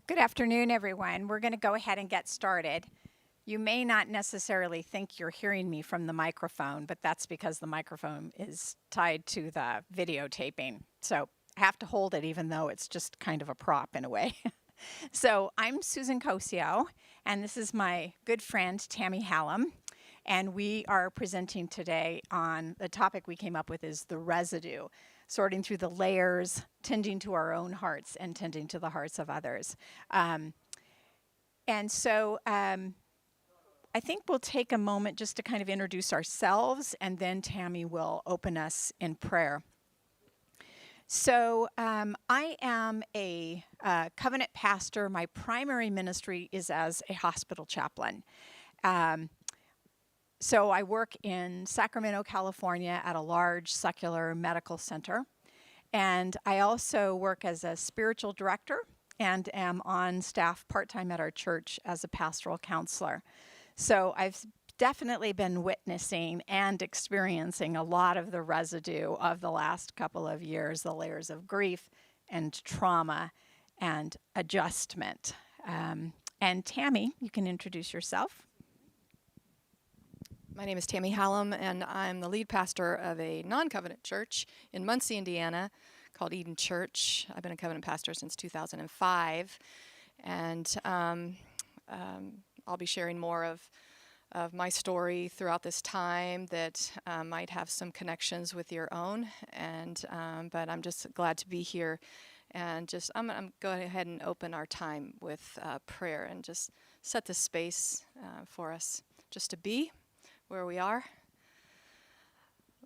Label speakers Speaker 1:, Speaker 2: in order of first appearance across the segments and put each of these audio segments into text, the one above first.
Speaker 1: Good afternoon, everyone. We're going to go ahead and get started. You may not necessarily think you're hearing me from the microphone, but that's because the microphone is tied to the videotaping. So I have to hold it even though it's just kind of a prop in a way. So I'm Susan Cosio, and this is my good friend, Tammy Hallam. And we are presenting today on the topic we came up with is the residue, sorting through the layers, tending to our own hearts and tending to the hearts of others. I think we'll take a moment just to kind of introduce ourselves, and then Tammy will open us in prayer. So I am a covenant pastor. My primary ministry is as a hospital chaplain. So I work in Sacramento, California at a large secular medical center. And I also work as a spiritual director and am on staff part-time at our church as a pastoral counselor. So I've definitely been witnessing and experiencing a lot of the residue of the last couple of years, the layers of grief and trauma and adjustment. And Tammy, you can introduce yourself.
Speaker 2: My name is Tammy Hallam, and I'm the lead pastor of a non-covenant church in Muncie, Indiana, called Eden Church. I've been a covenant pastor since 2005, and I'll be sharing more of my story throughout this time that might have some connections with your own. But I'm just glad to be here, and I'm going to go ahead and open our time with prayer and just set the space for us just to be where we are.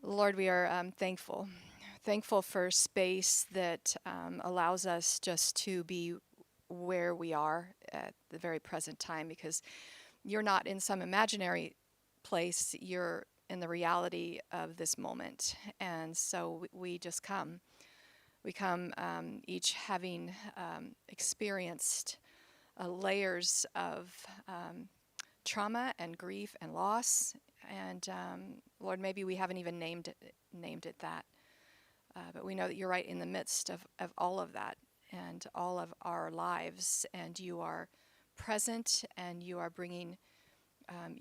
Speaker 2: Lord, we are thankful for space that allows us just to be where we are at the very present time, because you're not in some imaginary place, you're in the reality of this moment. And so we just come. We come each having experienced layers of trauma and grief and loss. And Lord, maybe we haven't even named it that. But we know that you're right in the midst of all of that and all of our lives. And you are present, and you are bringing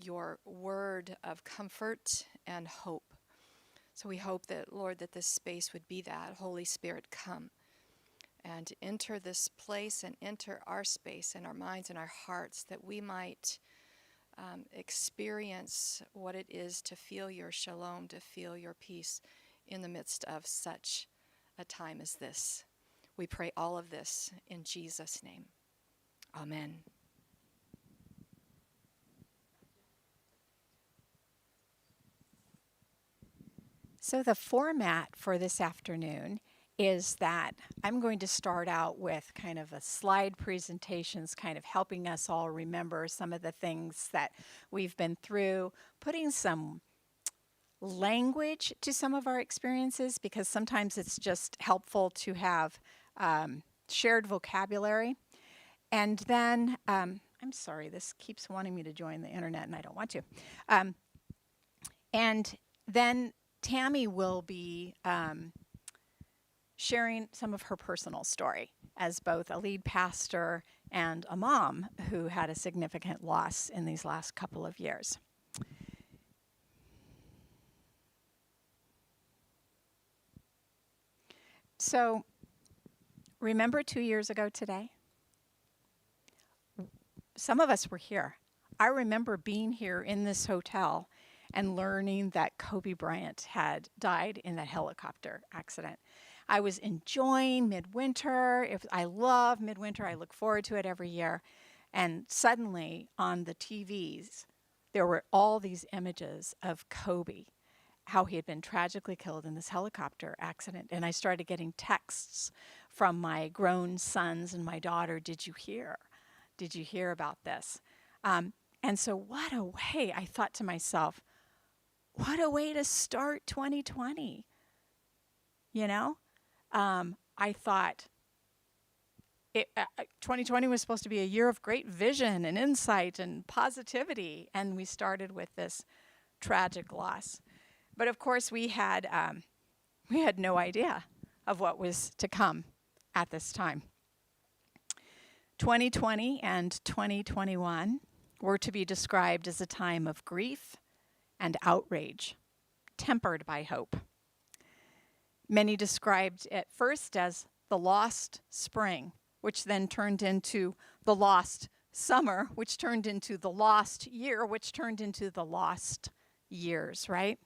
Speaker 2: your word of comfort and hope. So we hope that, Lord, that this space would be that. Holy Spirit, come and enter this place and enter our space and our minds and our hearts, that we might experience what it is to feel your shalom, to feel your peace in the midst of such a time as this. We pray all of this in Jesus' name. Amen.
Speaker 1: So the format for this afternoon is that I'm going to start out with kind of a slide presentations, kind of helping us all remember some of the things that we've been through, putting some language to some of our experiences, because sometimes it's just helpful to have shared vocabulary. And then, I'm sorry, this keeps wanting me to join the internet and I don't want to. And then Tammy will be sharing some of her personal story as both a lead pastor and a mom who had a significant loss in these last couple of years. So, remember 2 years ago today? Some of us were here. I remember being here in this hotel and learning that Kobe Bryant had died in that helicopter accident. I was enjoying Midwinter. I love Midwinter. I look forward to it every year. And suddenly on the TVs, there were all these images of Kobe, how he had been tragically killed in this helicopter accident. And I started getting texts from my grown sons and my daughter, "Did you hear? Did you hear about this?" And so what a way, I thought to myself, what a way to start 2020. You know? I thought 2020 was supposed to be a year of great vision and insight and positivity, and we started with this tragic loss. But of course, we had no idea of what was to come at this time. 2020 and 2021 were to be described as a time of grief and outrage, tempered by hope. Many described it first as the lost spring, which then turned into the lost summer, which turned into the lost year, which turned into the lost years, right?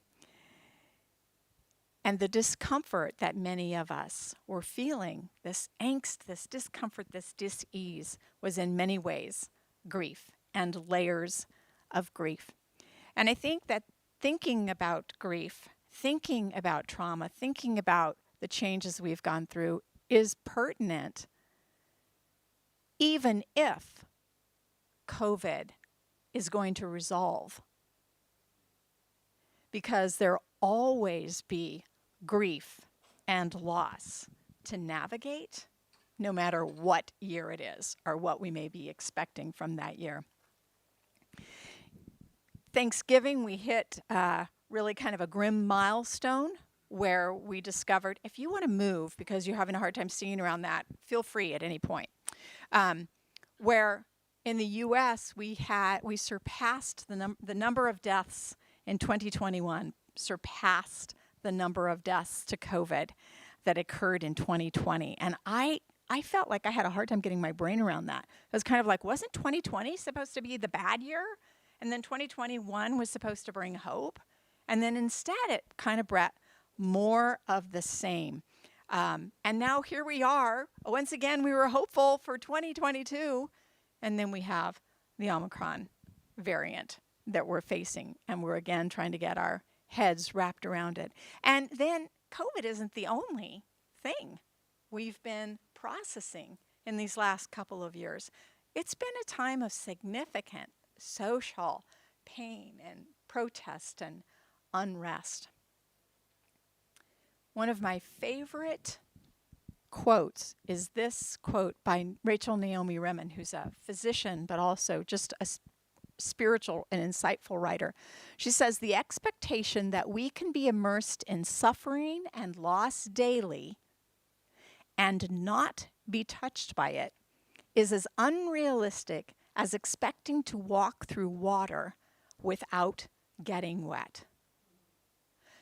Speaker 1: And the discomfort that many of us were feeling, this angst, this discomfort, this dis-ease, was in many ways grief and layers of grief. And I think that thinking about grief, thinking about trauma, thinking about the changes we've gone through is pertinent, even if COVID is going to resolve. Because there'll always be grief and loss to navigate, no matter what year it is or what we may be expecting from that year. Thanksgiving, we hit really kind of a grim milestone where we discovered if you want to move because you're having a hard time seeing around that, feel free at any point. Where in the U.S. we surpassed the number of deaths in 2021, surpassed the number of deaths to COVID that occurred in 2020. And I felt like I had a hard time getting my brain around that. It was kind of like, wasn't 2020 supposed to be the bad year? And then 2021 was supposed to bring hope. And then instead it kind of brought more of the same. And now here we are. Once again, we were hopeful for 2022. And then we have the Omicron variant that we're facing. And we're again trying to get our heads wrapped around it. And then COVID isn't the only thing we've been processing in these last couple of years. It's been a time of significant social pain and protest and unrest. One of my favorite quotes is this quote by Rachel Naomi Remen, who's a physician, but also just a spiritual and insightful writer. She says, "The expectation that we can be immersed in suffering and loss daily and not be touched by it is as unrealistic as expecting to walk through water without getting wet."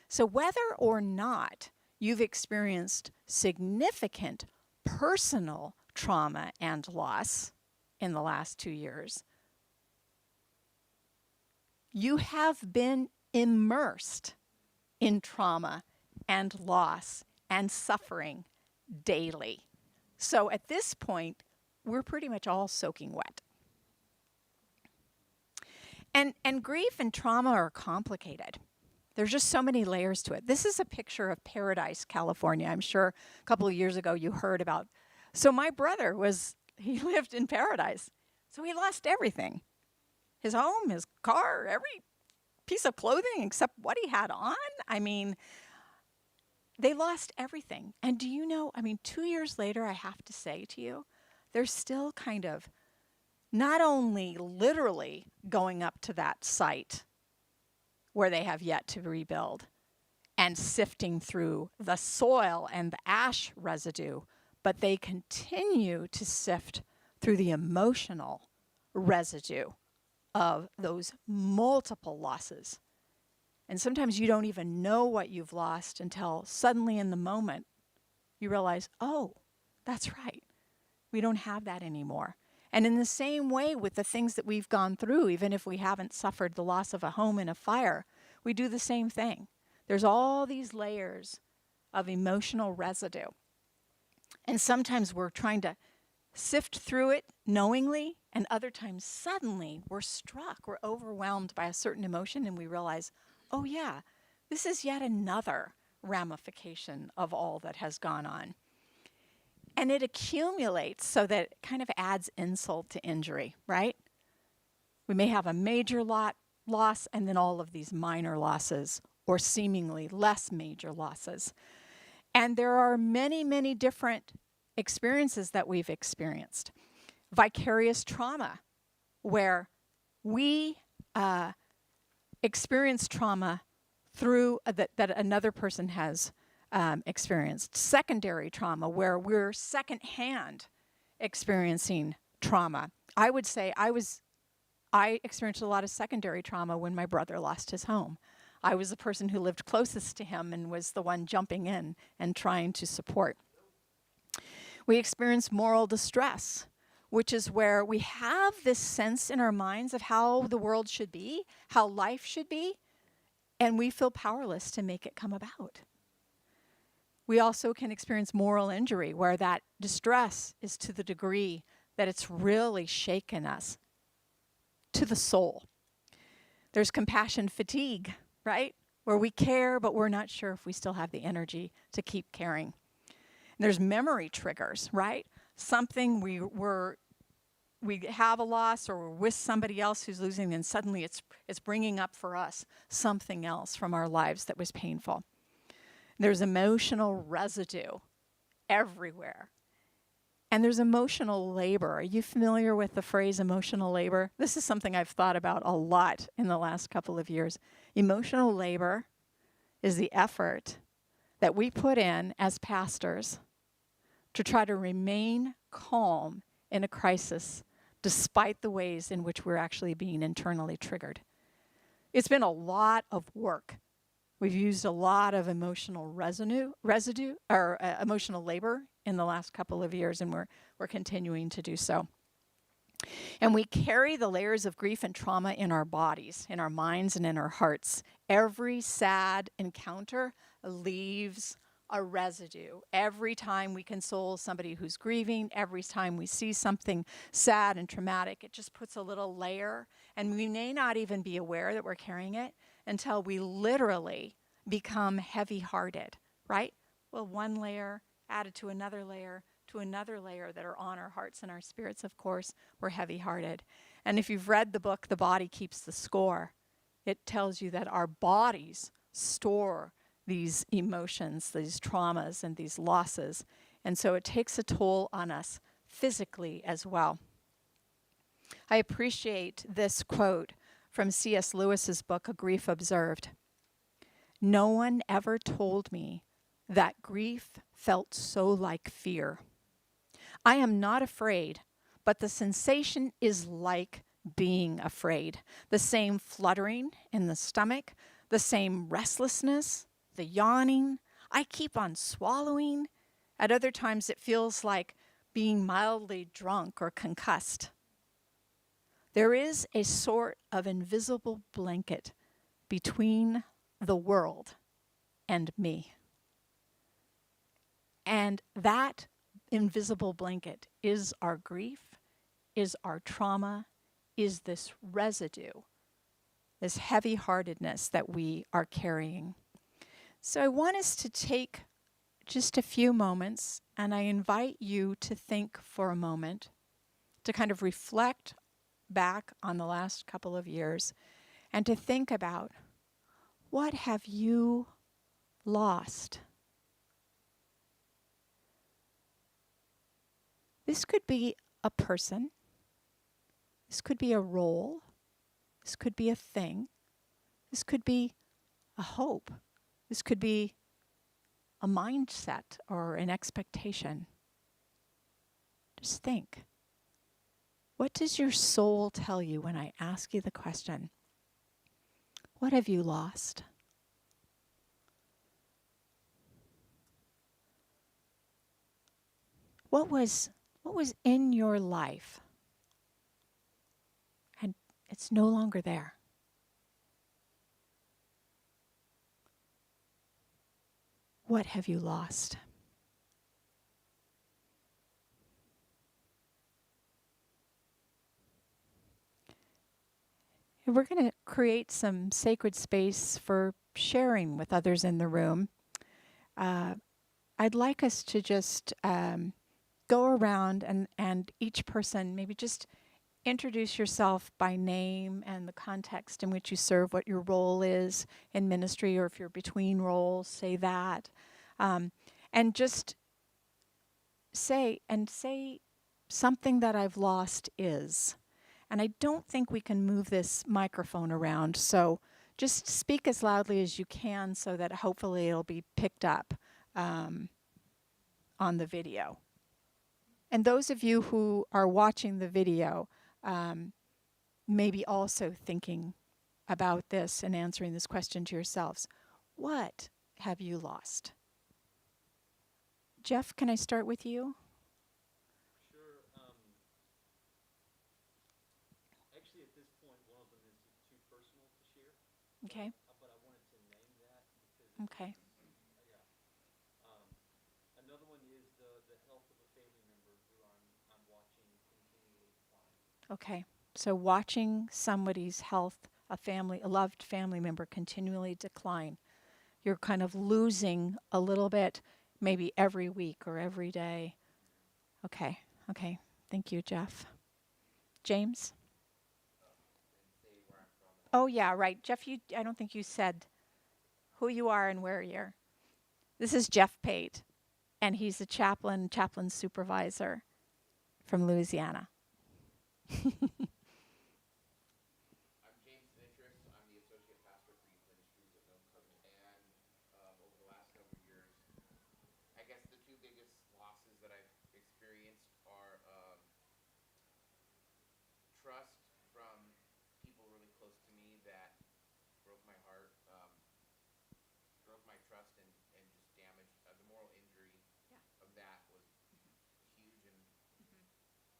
Speaker 1: So whether or not you've experienced significant personal trauma and loss in the last 2 years, you have been immersed in trauma and loss and suffering daily. So at this point, we're pretty much all soaking wet. And grief and trauma are complicated. There's just so many layers to it. This is a picture of Paradise, California. I'm sure a couple of years ago you heard about. So my brother he lived in Paradise. So he lost everything. His home, his car, every piece of clothing except what he had on. I mean, they lost everything. And do you know, 2 years later, I have to say to you, they're still kind of not only literally going up to that site where they have yet to rebuild and sifting through the soil and the ash residue, but they continue to sift through the emotional residue of those multiple losses. And sometimes you don't even know what you've lost until suddenly in the moment you realize, oh, that's right. We don't have that anymore. And in the same way with the things that we've gone through, even if we haven't suffered the loss of a home in a fire, we do the same thing. There's all these layers of emotional residue. And sometimes we're trying to sift through it knowingly, and other times suddenly we're overwhelmed by a certain emotion, and we realize, oh yeah, this is yet another ramification of all that has gone on. And it accumulates so that it kind of adds insult to injury, right? We may have a major loss and then all of these minor losses or seemingly less major losses. And there are many, many different experiences that we've experienced. Vicarious trauma, where we experience trauma through that another person has experienced. Secondary trauma, where we're secondhand experiencing trauma. I would say I experienced a lot of secondary trauma when my brother lost his home. I was the person who lived closest to him and was the one jumping in and trying to support. We experience moral distress, which is where we have this sense in our minds of how the world should be, how life should be, and we feel powerless to make it come about. We also can experience moral injury, where that distress is to the degree that it's really shaken us to the soul. There's compassion fatigue, right? Where we care, but we're not sure if we still have the energy to keep caring. And there's memory triggers, right? Something we have a loss, or we're with somebody else who's losing, and suddenly it's bringing up for us something else from our lives that was painful. There's emotional residue everywhere. And there's emotional labor. Are you familiar with the phrase emotional labor? This is something I've thought about a lot in the last couple of years. Emotional labor is the effort that we put in as pastors to try to remain calm in a crisis, despite the ways in which we're actually being internally triggered. It's been a lot of work. We've used a lot of emotional residue, or emotional labor in the last couple of years, and we're continuing to do so. And we carry the layers of grief and trauma in our bodies, in our minds, and in our hearts. Every sad encounter leaves a residue. Every time we console somebody who's grieving, every time we see something sad and traumatic, it just puts a little layer, and we may not even be aware that we're carrying it until we literally become heavy-hearted, right? Well, one layer added to another layer that are on our hearts and our spirits, of course, we're heavy-hearted. And if you've read the book, The Body Keeps the Score, it tells you that our bodies store these emotions, these traumas, and these losses. And so it takes a toll on us physically as well. I appreciate this quote from C.S. Lewis's book, A Grief Observed. "No one ever told me that grief felt so like fear. I am not afraid, but the sensation is like being afraid. The same fluttering in the stomach, the same restlessness, the yawning. I keep on swallowing. At other times it feels like being mildly drunk or concussed. There is a sort of invisible blanket between the world and me. And that invisible blanket is our grief, is our trauma, is this residue, this heavy-heartedness that we are carrying. So I want us to take just a few moments, and I invite you to think for a moment, to kind of reflect back on the last couple of years, and to think about, what have you lost? This could be a person. This could be a role. This could be a thing. This could be a hope. This could be a mindset or an expectation. Just think. What does your soul tell you when I ask you the question, what have you lost? What was in your life and it's no longer there? What have you lost? And we're going to create some sacred space for sharing with others in the room. I'd like us to just go around and each person maybe just introduce yourself by name and the context in which you serve, what your role is in ministry, or if you're between roles, say that. And just say something that I've lost is. And I don't think we can move this microphone around, so just speak as loudly as you can so that hopefully it'll be picked up on the video. And those of you who are watching the video, maybe also thinking about this and answering this question to yourselves. What have you lost? Jeff, can I start with you?
Speaker 3: Sure. Actually, at this point, one of them is too personal to share.
Speaker 1: Okay.
Speaker 3: But I wanted to name that because
Speaker 1: Okay.
Speaker 3: yeah. Um, Another one is the health of a family member who I'm watching continually decline.
Speaker 1: Okay. So watching somebody's health, a loved family member continually decline, you're kind of losing a little bit, maybe every week or every day. Okay. Okay. Thank you, Jeff. James? Oh, yeah, right. Jeff, I don't think you said who you are and where you're. This is Jeff Pate, and he's a chaplain supervisor from Louisiana.
Speaker 4: I'm James Interest. I'm the associate pastor for youth ministries at Known Covenant. And over the last number of years, I guess the two biggest losses that I've experienced are trust from people really close to me that broke my heart, broke my trust, and just damaged the moral injury of that was huge.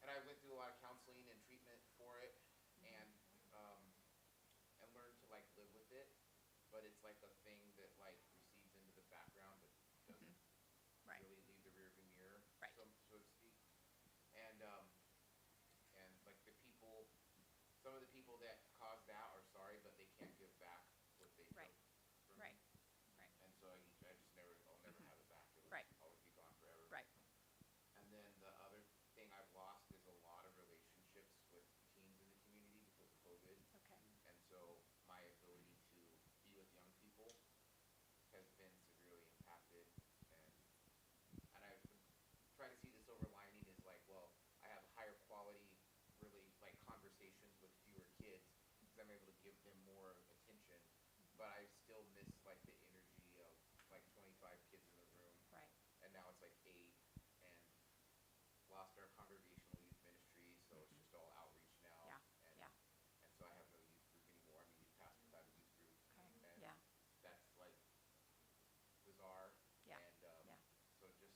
Speaker 4: And I went through a lot of counseling and treatment for it, and um, and learned to like live with it. But it's like a thing that like recedes into the background, but doesn't
Speaker 1: Right.
Speaker 4: really leave the rearview mirror,
Speaker 1: Right.
Speaker 4: so to speak. And like some of the people that caused that are sorry, but they can't give back what they
Speaker 1: Right.
Speaker 4: took from
Speaker 1: Right.
Speaker 4: me.
Speaker 1: Right.
Speaker 4: And so I just I'll never have it back. It will
Speaker 1: Right.
Speaker 4: always be gone forever.
Speaker 1: Right.
Speaker 4: And then the other thing I've lost is a lot of relationships with teens in the community because of COVID.
Speaker 1: Okay.
Speaker 4: And so my ability to be with young people has been severely impacted. And I've been trying to see the silver lining is like, well, I have higher quality, really like conversations with fewer kids because I'm able to give them more attention. But I still miss like the energy of like 25 kids in the room.
Speaker 1: Right.
Speaker 4: And now it's like 8, and lost our congregational youth ministry, so it's just all outreach now.
Speaker 1: Yeah.
Speaker 4: And
Speaker 1: Yeah.
Speaker 4: and so I have no youth group anymore. I'm a youth pastor without a youth group.
Speaker 1: Okay.
Speaker 4: And
Speaker 1: Yeah.
Speaker 4: that's like bizarre.
Speaker 1: Yeah.
Speaker 4: And
Speaker 1: Yeah.
Speaker 4: so just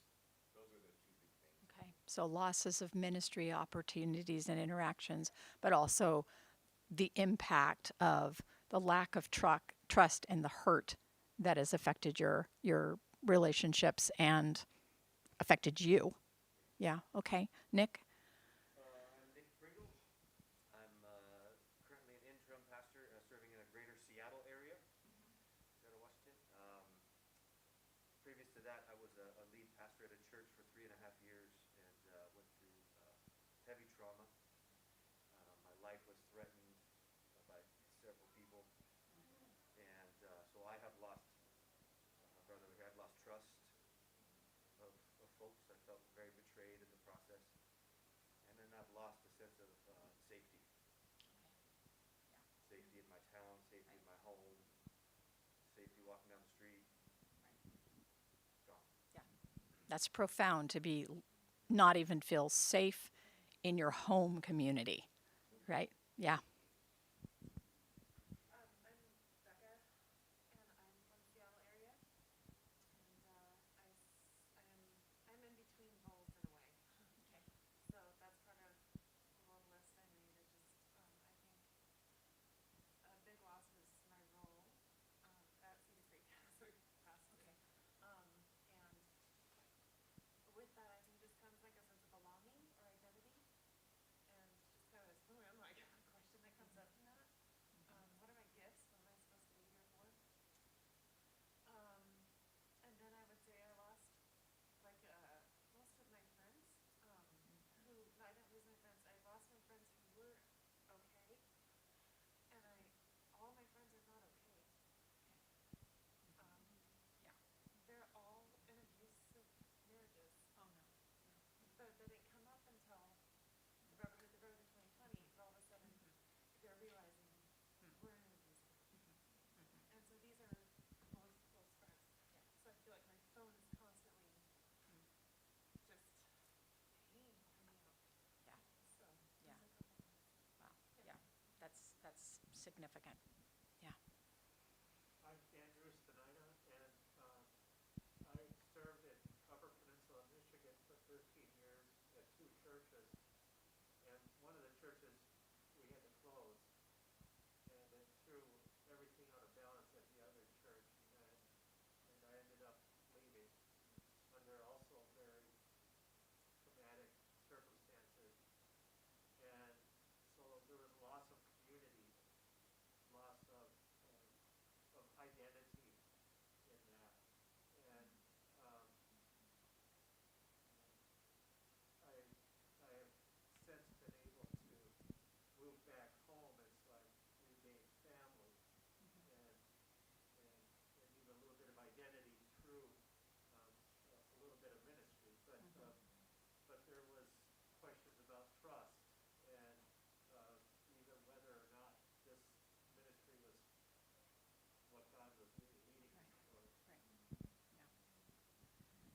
Speaker 4: those are the two big things.
Speaker 1: Okay. So losses of ministry opportunities and interactions, but also the impact of the lack of trust and the hurt that has affected your relationships and affected you. Yeah. Okay. Nick?
Speaker 5: I'm Nick Pringle. I'm currently an interim pastor serving in a greater Seattle area, Seattle, Washington. Previous to that, I was a lead pastor at a church for 3.5 years and went through heavy trauma. My life was threatened by several people, and so I have lost my brother here. I've lost trust of folks. I felt very betrayed in the process. And then I've lost a sense of safety. Safety in my town, safety in my home, safety walking down the street. Gone.
Speaker 1: Yeah. That's profound to be not even feel safe in your home community, right? Yeah.
Speaker 6: I'm Becca, and I'm from the Seattle area, and I'm in between roles in a way.
Speaker 1: Okay.
Speaker 6: So that's part of the long list I made. I think a big loss was my role at Cedar Creek, so we passed it. And with that, I think just comes like a sense of belonging or identity, and just kind of this, who am I question that
Speaker 1: significant. Yeah.
Speaker 7: I'm Andrew Stenina, and I served in Upper Peninsula, Michigan for 13 years at 2 churches. And one of the churches we had to close, and it threw everything out of balance at the other church, and I ended up leaving under also very traumatic circumstances. And so there was loss of community, loss of identity in that. And um, I have since been able to move back home, and so I've regained family and and even a little bit of identity through a little bit of ministry. But there was questions about trust and even whether or not this ministry was what God was really leading me toward.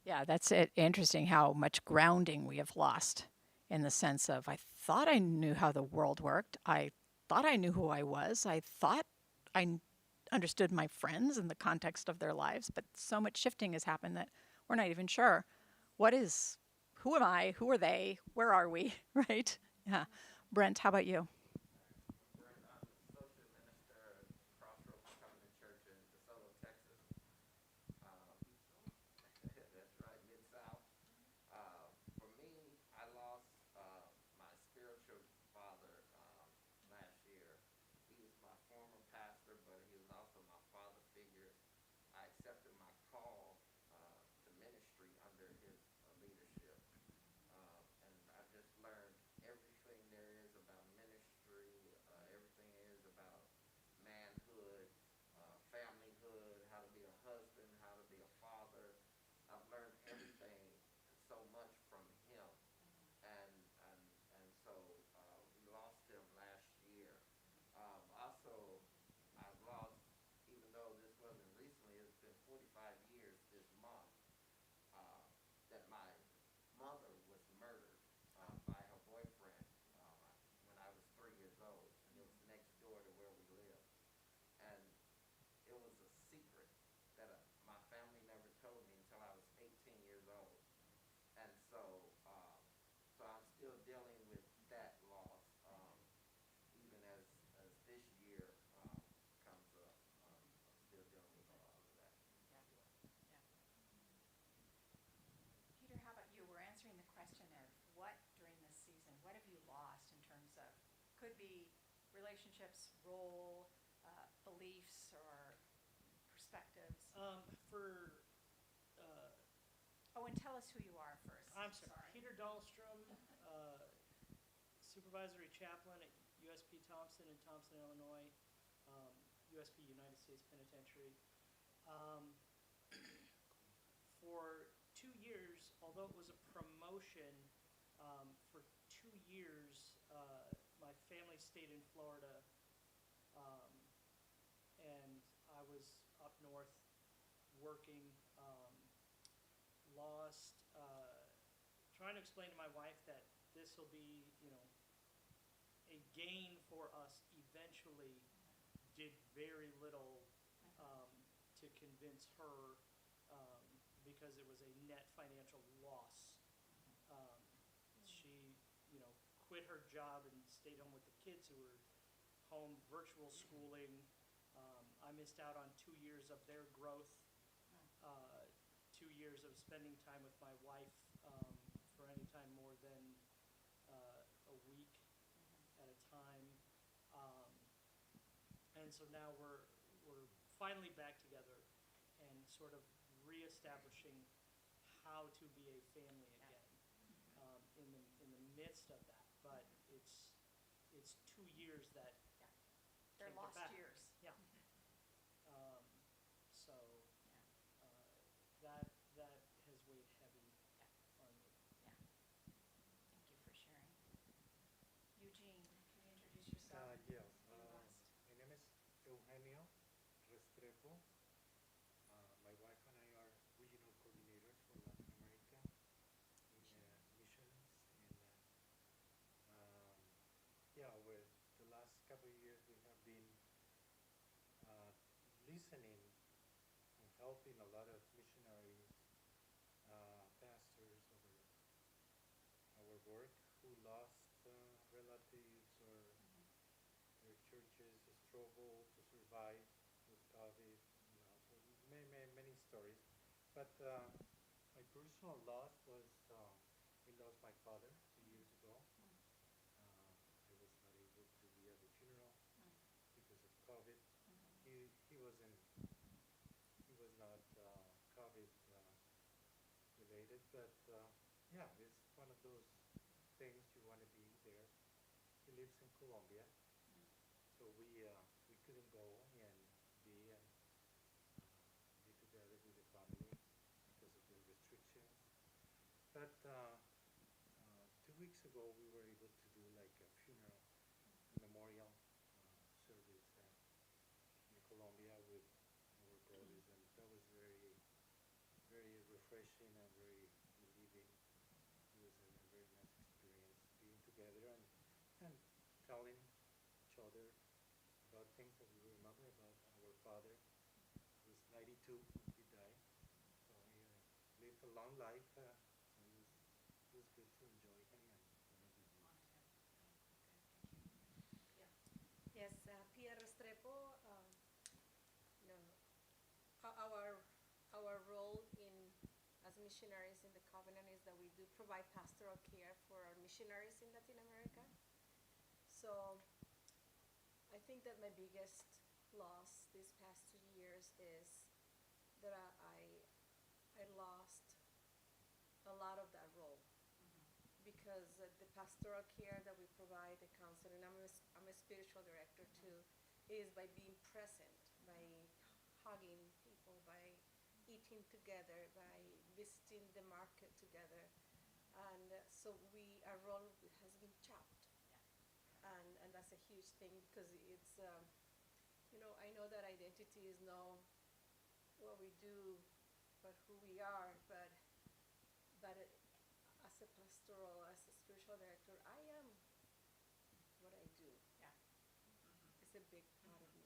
Speaker 1: Yeah, that's it. Interesting how much grounding we have lost in the sense of I thought I knew how the world worked. I thought I knew who I was. I thought I understood my friends and the context of their lives, but so much shifting has happened that we're not even sure who am I? Who are they? Where are we? Right? Yeah. Brent, how about you?
Speaker 4: Brent, I'm the associate minister at Crossroads Covenant Church in DeSoto, Texas. That's right, Mid-South. For me, I lost my spiritual father last year. He was my former pastor, but he was also my father figure. I accepted my call to ministry under his leadership. And I just learned everything there is about ministry, everything is about manhood, familyhood, how to be a husband, how to be a father. I've learned everything so much from him, and and and so we lost him last year. Also, I've lost, even though this wasn't recently, it's been 45 years this month uh, that my mother was murdered by her boyfriend when I was 3 years old, and it was next door to where we lived. And it was a secret that my family never told me until I was 18 years old. And so I'm still dealing with that loss, even as this year comes up. I'm still dealing with all of that.
Speaker 1: Peter, how about you? We're answering the question of what during this season, what have you lost in terms of, could be relationships, role, beliefs, or perspectives?
Speaker 8: For
Speaker 1: Oh, and tell us who you are first.
Speaker 8: I'm sorry, Peter Dahlstrom, supervisory chaplain at USP Thompson in Thompson, Illinois, USP United States Penitentiary. For 2 years, although it was a promotion, for 2 years, my family stayed in Florida, and I was up north working. Trying to explain to my wife that this will be, a gain for us eventually, did very little to convince her because it was a net financial loss. She, quit her job and stayed home with the kids who were home virtual schooling. I missed out on 2 years of their growth, 2 years of spending time with my wife for any time more than a week at a time. And so now we're finally back together and sort of reestablishing how to be a family again in the midst of that. But it's 2 years that
Speaker 1: They're
Speaker 8: can't get
Speaker 1: lost
Speaker 8: back.
Speaker 1: years.
Speaker 8: Yeah. So that has weighed heavy on me.
Speaker 1: Yeah. Thank you for sharing. Eugene, can you introduce yourself?
Speaker 9: Yes.
Speaker 1: You lost.
Speaker 9: My name is Eugenio Restrepo. My wife and I are regional coordinators for Latin America in missions. And yeah, with the last listening and helping a lot of missionaries, pastors over our work who lost relatives or their churches struggle to survive with COVID. So many stories. But my personal loss was I lost my father 2 years ago. I was not able to be at the funeral because of COVID. He wasn't he was not COVID related, but yeah, it's one of those things you want to be there. He lives in Colombia, so we couldn't go and be together with the family because of the restrictions. But 2 weeks ago, we were able to do like a funeral, a memorial service in Colombia with our brothers, and that was very refreshing and very relieving. It was a very nice experience being together and telling each other about things that we remember about our father. He was 92 when he died, so he lived a long life. So it was good to enjoy him and remember him.
Speaker 10: Yes, Pia Restrepo. No, our role as missionaries in the Covenant is that we do provide pastoral care for our missionaries in Latin America. So I think that my biggest loss these past 2 years is that I lost a lot of that role because the pastoral care that we provide, the counseling, I'm a spiritual director too, is by being present, by hugging people, by eating together, by visiting the market together. And so our role has been chopped. And that's a huge thing because it's, I know that identity is not what we do, but who we are, but as a pastoral, as a spiritual director, I am what I do.
Speaker 1: Yeah.
Speaker 10: It's a big part of me.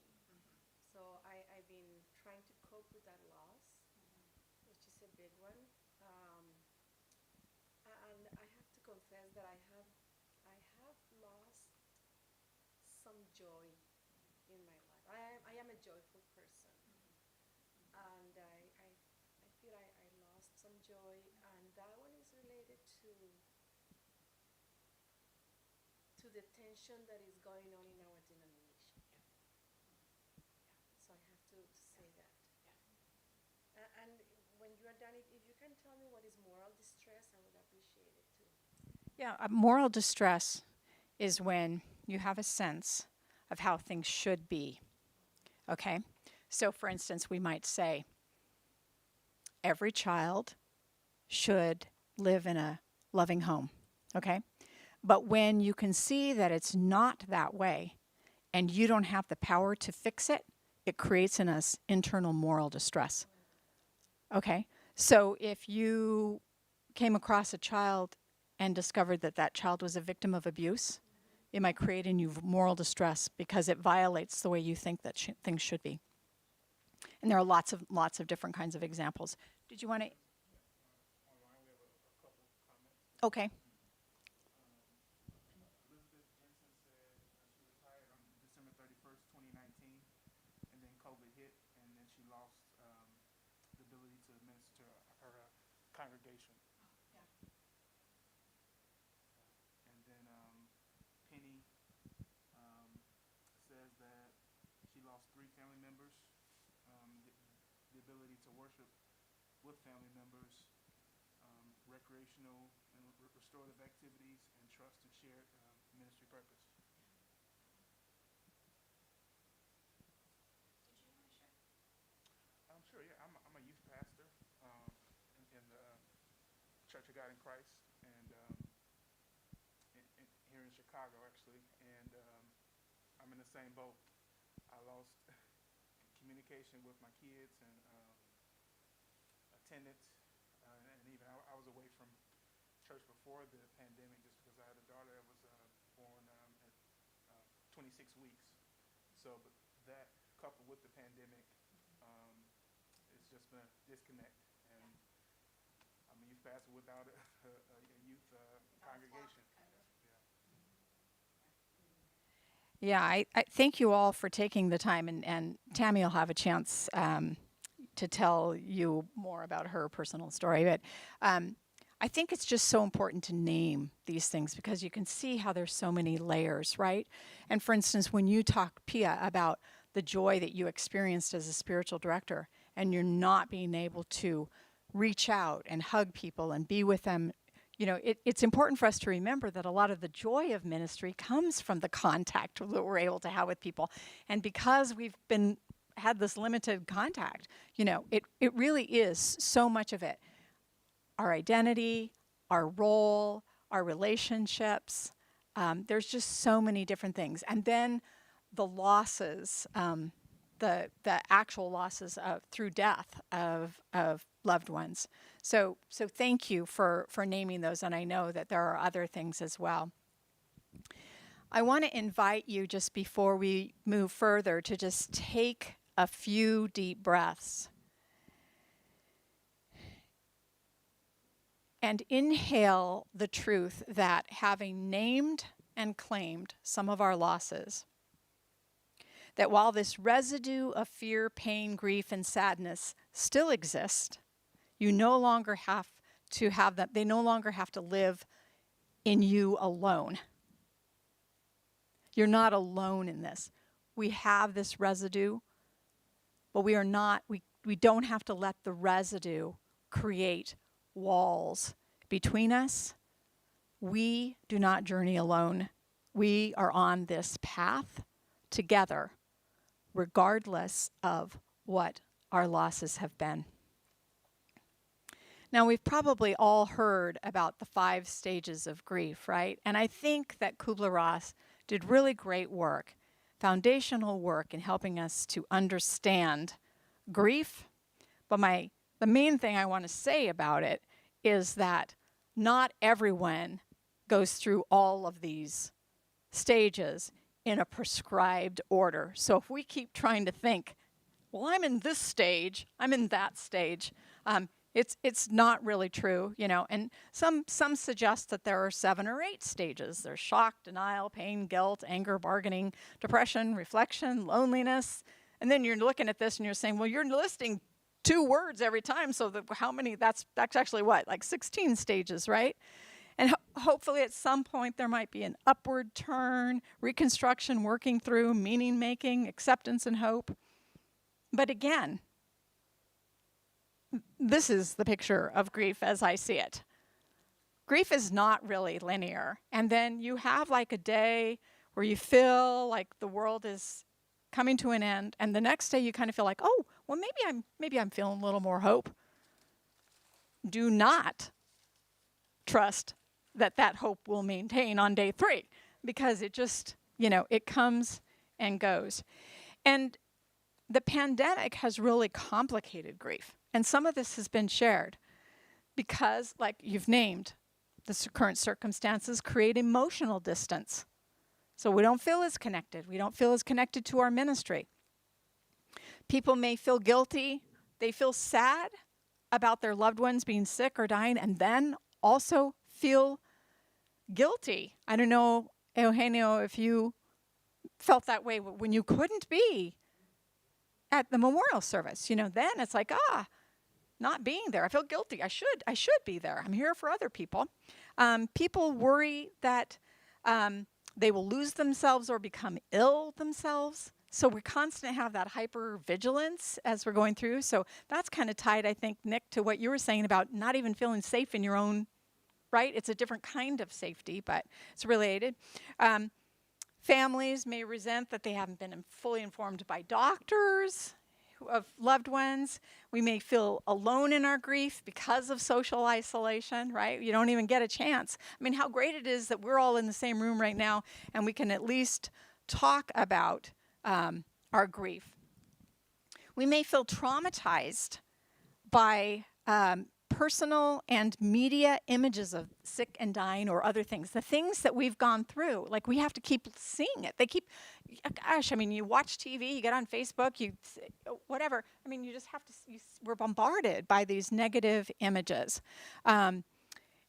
Speaker 10: So I've been trying to cope with that loss, which is a big one. And I have to confess that I have lost some joy in my life. I am a joyful person, and I feel I lost some joy, and that one is related to the tension that is going on in our denomination. So I have to say that. And when you are done, if you can tell me what is moral distress, I would appreciate it too.
Speaker 1: Yeah, moral distress is when you have a sense of how things should be. Okay? So, for instance, we might say every child should live in a loving home. Okay? But when you can see that it's not that way and you don't have the power to fix it, it creates in us internal moral distress. Okay? So if you came across a child and discovered that that child was a victim of abuse, it might create in you moral distress because it violates the way you think that things should be. And there are lots of different kinds of examples. Did you want to?
Speaker 3: Online, we have a couple comments.
Speaker 1: Okay.
Speaker 3: Elizabeth Jensen said she retired on December 31st, 2019, and then COVID hit, and then she lost the ability to minister her congregation.
Speaker 1: Yeah.
Speaker 3: And then Penny says that she lost 3 family members, the ability to worship with family members, recreational and restorative activities, and trust and shared ministry purpose.
Speaker 1: Did you want to share?
Speaker 3: Sure, yeah. I'm a youth pastor in the Church of God in Christ, and here in Chicago, actually. And I'm in the same boat. I lost communication with my kids and attendance, and even I was away from church before the pandemic just because I had a daughter that was born at 26 weeks. So, but that coupled with the pandemic just been a disconnect. And I mean, you've passed without a youth congregation.
Speaker 1: Yeah, I thank you all for taking the time, and Tammy will have a chance to tell you more about her personal story. But I think it's just so important to name these things because you can see how there's so many layers, right? And for instance, when you talk, Pia, about the joy that you experienced as a spiritual director and you're not being able to reach out and hug people and be with them, you know, it's important for us to remember that a lot of the joy of ministry comes from the contact that we're able to have with people. And because we've had this limited contact, you know, it really is so much of it. Our identity, our role, our relationships. There's just so many different things. And then the losses, the actual losses through death of loved ones. So thank you for naming those, and I know that there are other things as well. I want to invite you, just before we move further, to just take a few deep breaths and inhale the truth that having named and claimed some of our losses, that while this residue of fear, pain, grief, and sadness still exist, you no longer have to have them, they no longer have to live in you alone. You're not alone in this. We have this residue, but we don't have to let the residue create walls between us. We do not journey alone. We are on this path together, regardless of what our losses have been. Now, we've probably all heard about the 5 stages of grief, right? And I think that Kubler-Ross did really great work, foundational work in helping us to understand grief. But the main thing I want to say about it is that not everyone goes through all of these stages in a prescribed order. So if we keep trying to think, well, I'm in this stage, I'm in that stage, it's not really true, you know. And some suggest that there are 7 or 8 stages. There's shock, denial, pain, guilt, anger, bargaining, depression, reflection, loneliness. And then you're looking at this and you're saying, well, you're listing 2 words every time, so how many? That's actually what, like 16 stages, right? And hopefully at some point there might be an upward turn, reconstruction, working through, meaning making, acceptance and hope. But again, this is the picture of grief as I see it. Grief is not really linear. And then you have like a day where you feel like the world is coming to an end, and the next day you kind of feel like, oh, well, maybe I'm feeling a little more hope. Do not trust that hope will maintain on day 3, because it just, you know, it comes and goes. And the pandemic has really complicated grief. And some of this has been shared because, like you've named, the current circumstances create emotional distance. So we don't feel as connected. We don't feel as connected to our ministry. People may feel guilty. They feel sad about their loved ones being sick or dying, and then also feel guilty. I don't know, Eugenio, if you felt that way when you couldn't be at the memorial service. You know, then it's like, not being there. I feel guilty. I should be there. I'm here for other people. People worry that they will lose themselves or become ill themselves. So we constantly have that hyper-vigilance as we're going through. So that's kind of tied, I think, Nick, to what you were saying about not even feeling safe in your own, right? It's a different kind of safety, but it's related. Families may resent that they haven't been fully informed by doctors of loved ones. We may feel alone in our grief because of social isolation, right? You don't even get a chance. I mean, how great it is that we're all in the same room right now and we can at least talk about our grief. We may feel traumatized by personal and media images of sick and dying or other things, the things that we've gone through, like we have to keep seeing it. They keep, gosh, I mean, you watch TV, you get on Facebook, whatever. I mean, you just have to, we're bombarded by these negative images. And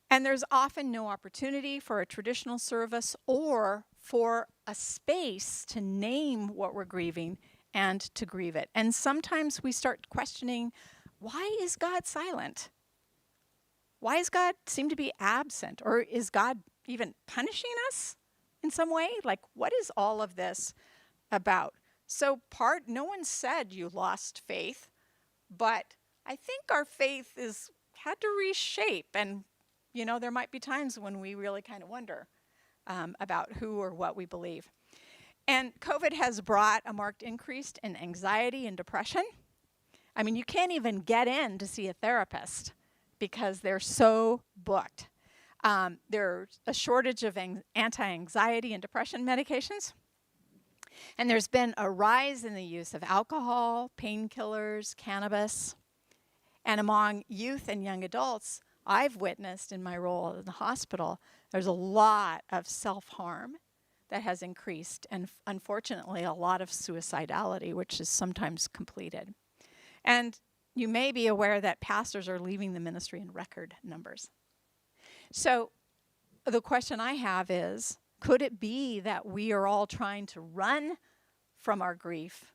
Speaker 1: there's often no opportunity for a traditional service or for a space to name what we're grieving and to grieve it. And sometimes we start questioning, why is God silent? Why does God seem to be absent? Or is God even punishing us in some way? Like, what is all of this about? So no one said you lost faith, but I think our faith had to reshape. And, there might be times when we really kind of wonder about who or what we believe. And COVID has brought a marked increase in anxiety and depression. I mean, you can't even get in to see a therapist because they're so booked. There's a shortage of anti-anxiety and depression medications. And there's been a rise in the use of alcohol, painkillers, cannabis. And among youth and young adults, I've witnessed in my role in the hospital, there's a lot of self-harm that has increased, and unfortunately, a lot of suicidality, which is sometimes completed. And you may be aware that pastors are leaving the ministry in record numbers. So the question I have is, could it be that we are all trying to run from our grief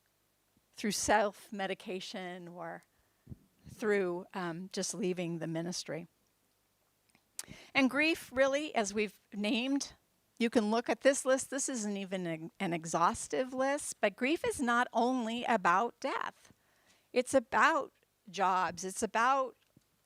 Speaker 1: through self-medication or through just leaving the ministry? And grief, really, as we've named, you can look at this list. This isn't even an exhaustive list, but grief is not only about death. It's about jobs. It's about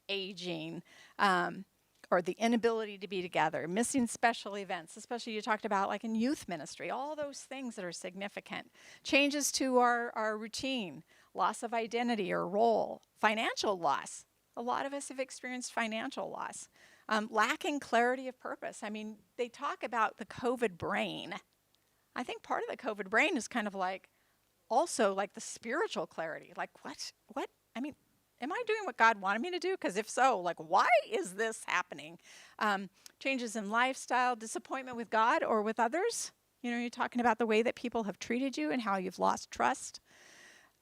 Speaker 1: aging, or the inability to be together, missing special events, especially you talked about like in youth ministry, all those things that are significant. Changes to our routine, loss of identity or role, financial loss. A lot of us have experienced financial loss. Lacking clarity of purpose. I mean, they talk about the COVID brain. I think part of the COVID brain is kind of like also like the spiritual clarity. Like what? I mean, am I doing what God wanted me to do? Because if so, like, why is this happening? Changes in lifestyle, disappointment with God or with others. You're talking about the way that people have treated you and how you've lost trust.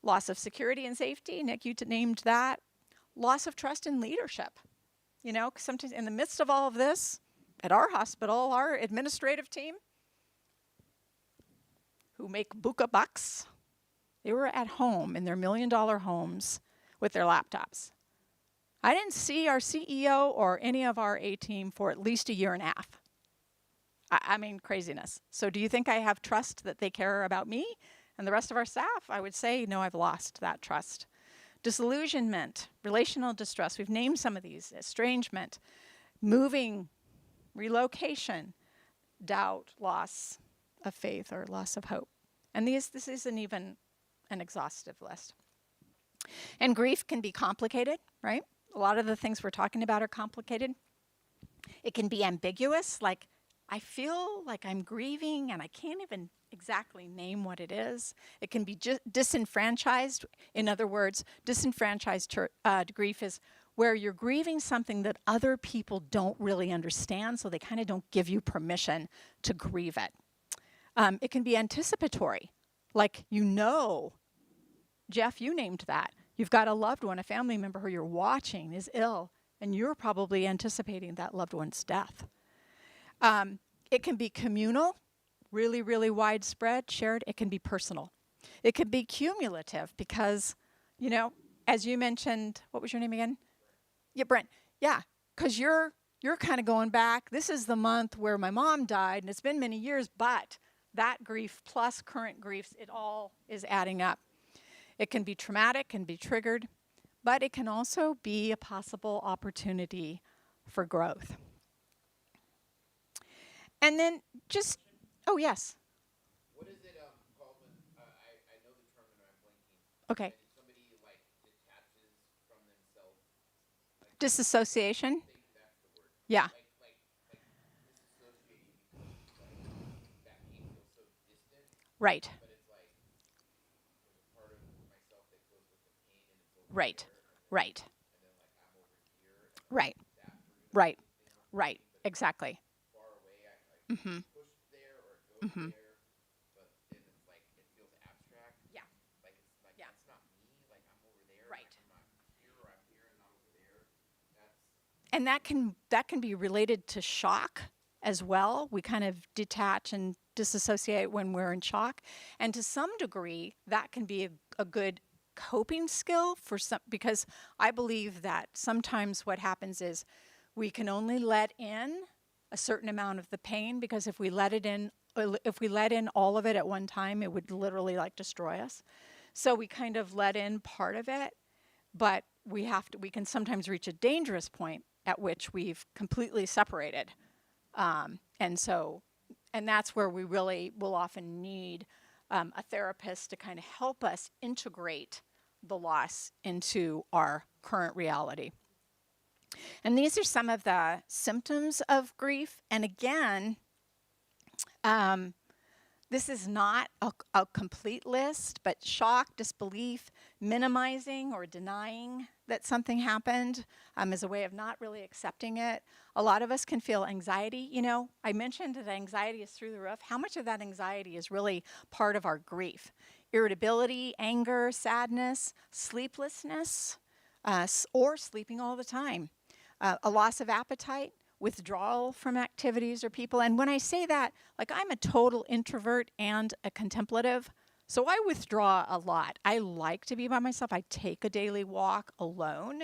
Speaker 1: Loss of security and safety. Nick, you named that. Loss of trust in leadership. Sometimes in the midst of all of this, at our hospital, our administrative team, who make buka bucks, they were at home in their $1 million homes with their laptops. I didn't see our CEO or any of our A team for at least a year and a half. I mean, craziness. So do you think I have trust that they care about me and the rest of our staff? I would say, no, I've lost that trust. Disillusionment, relational distress. We've named some of these. Estrangement, moving, relocation, doubt, loss of faith or loss of hope. And this isn't even an exhaustive list. And grief can be complicated, right? A lot of the things we're talking about are complicated. It can be ambiguous, like I feel like I'm grieving and I can't even exactly name what it is. It can be disenfranchised. In other words, disenfranchised grief is where you're grieving something that other people don't really understand, so they kind of don't give you permission to grieve it. It can be anticipatory, like Jeff, you named that. You've got a loved one, a family member who you're watching is ill, and you're probably anticipating that loved one's death. It can be communal, really, really widespread, shared. It can be personal. It can be cumulative because, as you mentioned, what was your name again? Yeah, Brent. Yeah, because you're kind of going back. This is the month where my mom died, and it's been many years, but that grief plus current griefs, it all is adding up. It can be traumatic, can be triggered, but it can also be a possible opportunity for growth. And then oh, yes.
Speaker 4: What is it called when, I know the term and I'm blanking.
Speaker 1: Okay.
Speaker 4: When somebody detaches from themselves.
Speaker 1: Disassociation?
Speaker 4: I think that's the word.
Speaker 1: Yeah.
Speaker 4: Like disassociating because that pain feels so distant.
Speaker 1: Right.
Speaker 4: But it's like there's a part of myself that goes with the pain and it's over
Speaker 1: Right.
Speaker 4: there,
Speaker 1: Right.
Speaker 4: and then like I'm over here.
Speaker 1: Right.
Speaker 4: that for you to
Speaker 1: Right.
Speaker 4: think
Speaker 1: Right. Exactly.
Speaker 4: far away. I
Speaker 1: Mm-hmm.
Speaker 4: push there or it goes
Speaker 1: Mm-hmm.
Speaker 4: there, but then it's like it feels abstract.
Speaker 1: Yeah.
Speaker 4: Like it's like
Speaker 1: Yeah.
Speaker 4: that's not me. Like I'm over there.
Speaker 1: Right.
Speaker 4: Like I'm not here or I'm here and not over there. That's
Speaker 1: And that can be related to shock as well. We kind of detach and disassociate when we're in shock, and to some degree that can be a good coping skill for some, because I believe that sometimes what happens is we can only let in a certain amount of the pain, because if we let in all of it at one time, it would literally like destroy us. So we kind of let in part of it, but we can sometimes reach a dangerous point at which we've completely separated. And that's where we really will often need a therapist to kind of help us integrate the loss into our current reality. And these are some of the symptoms of grief. And again, this is not a complete list, but shock, disbelief, minimizing or denying that something happened is a way of not really accepting it. A lot of us can feel anxiety. You know, I mentioned that anxiety is through the roof. How much of that anxiety is really part of our grief? Irritability, anger, sadness, sleeplessness, or sleeping all the time. A loss of appetite, withdrawal from activities or people. And when I say that, like I'm a total introvert and a contemplative, so I withdraw a lot. I like to be by myself. I take a daily walk alone.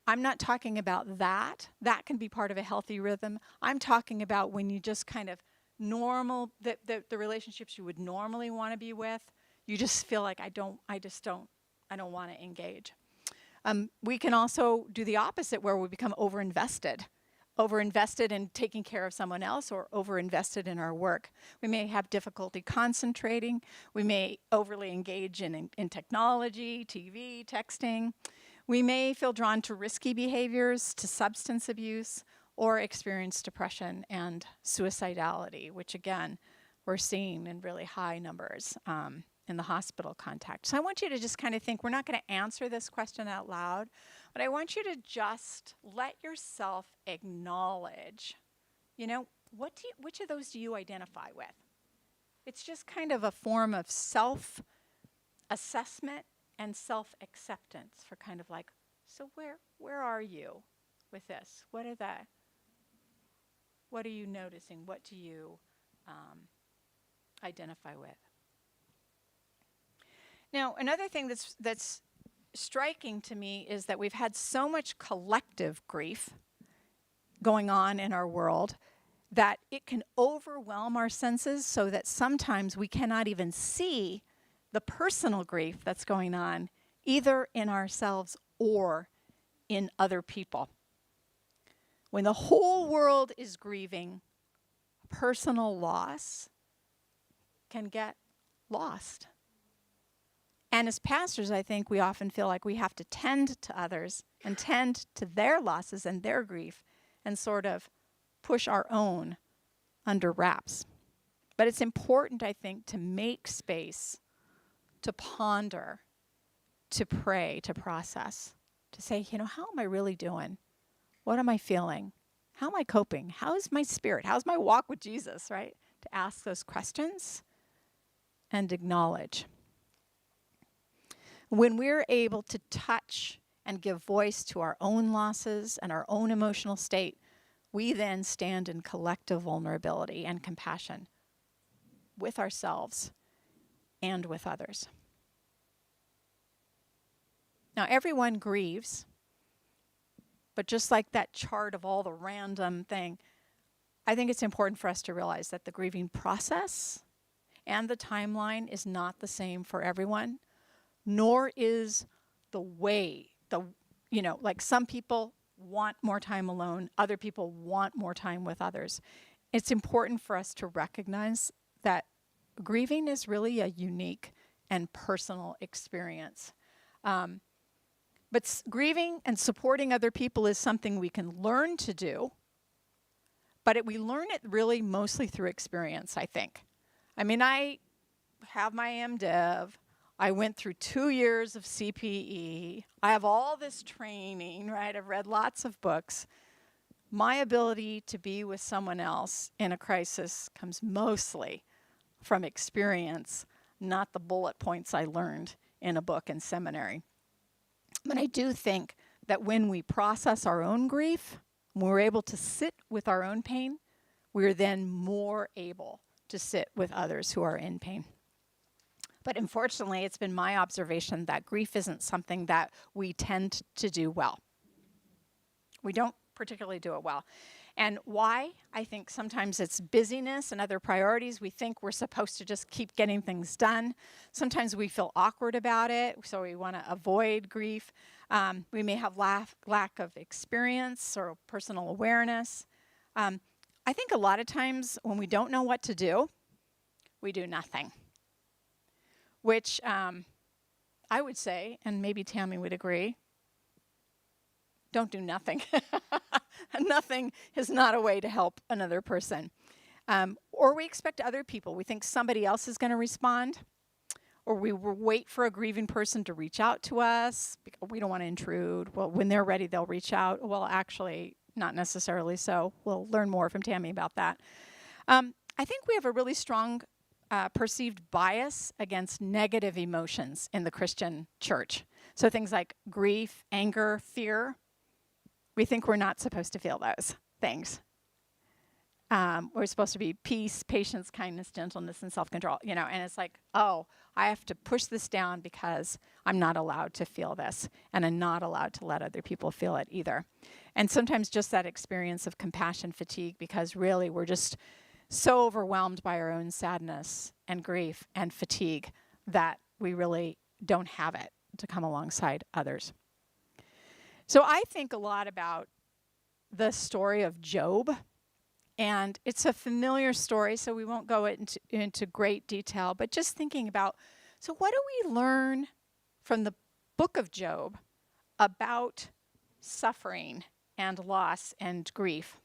Speaker 1: I'm not talking about that. That can be part of a healthy rhythm. I'm talking about when you just kind of the relationships you would normally want to be with, you just feel like I don't want to engage. We can also do the opposite, where we become overinvested in taking care of someone else or overinvested in our work. We may have difficulty concentrating. We may overly engage in technology, TV, texting. We may feel drawn to risky behaviors, to substance abuse, or experience depression and suicidality, which again, we're seeing in really high numbers in the hospital contact. So I want you to just kind of think, we're not going to answer this question out loud, but I want you to just let yourself acknowledge, you know, which of those do you identify with? It's just kind of a form of self-assessment and self-acceptance for kind of like, so where are you with this? What are you noticing? What do you identify with? Now, another thing that's striking to me is that we've had so much collective grief going on in our world that it can overwhelm our senses, so that sometimes we cannot even see the personal grief that's going on, either in ourselves or in other people. When the whole world is grieving, personal loss can get lost. And as pastors, I think we often feel like we have to tend to others and tend to their losses and their grief and sort of push our own under wraps. But it's important, I think, to make space, to ponder, to pray, to process, to say, you know, how am I really doing? What am I feeling? How am I coping? How's my spirit? How's my walk with Jesus, right? To ask those questions and acknowledge. When we're able to touch and give voice to our own losses and our own emotional state, we then stand in collective vulnerability and compassion with ourselves and with others. Now, everyone grieves, but just like that chart of all the random thing, I think it's important for us to realize that the grieving process and the timeline is not the same for everyone. Nor is the way, like some people want more time alone, other people want more time with others. It's important for us to recognize that grieving is really a unique and personal experience. But grieving and supporting other people is something we can learn to do, but we learn it really mostly through experience, I think. I mean, I have my MDiv. I went through 2 years of CPE. I have all this training, right? I've read lots of books. My ability to be with someone else in a crisis comes mostly from experience, not the bullet points I learned in a book in seminary. But I do think that when we process our own grief, when we're able to sit with our own pain, we're then more able to sit with others who are in pain. But unfortunately, it's been my observation that grief isn't something that we tend to do well. We don't particularly do it well. And why? I think sometimes it's busyness and other priorities. We think we're supposed to just keep getting things done. Sometimes we feel awkward about it, so we want to avoid grief. We may have lack of experience or personal awareness. I think a lot of times when we don't know what to do, we do nothing. Which I would say, and maybe Tammy would agree, don't do nothing. Nothing is not a way to help another person. Or we expect other people. We think somebody else is going to respond. Or we wait for a grieving person to reach out to us. We don't want to intrude. Well, when they're ready, they'll reach out. Well, actually, not necessarily so. We'll learn more from Tammy about that. I think we have a really strong perceived bias against negative emotions in the Christian church. So things like grief, anger, fear, we think we're not supposed to feel those things. We're supposed to be peace, patience, kindness, gentleness, and self-control, and it's like, oh, I have to push this down because I'm not allowed to feel this, and I'm not allowed to let other people feel it either. And sometimes just that experience of compassion fatigue, because really we're just so overwhelmed by our own sadness and grief and fatigue that we really don't have it to come alongside others. So I think a lot about the story of Job, and it's a familiar story, so we won't go into great detail, but just thinking about, so what do we learn from the book of Job about suffering and loss and grief?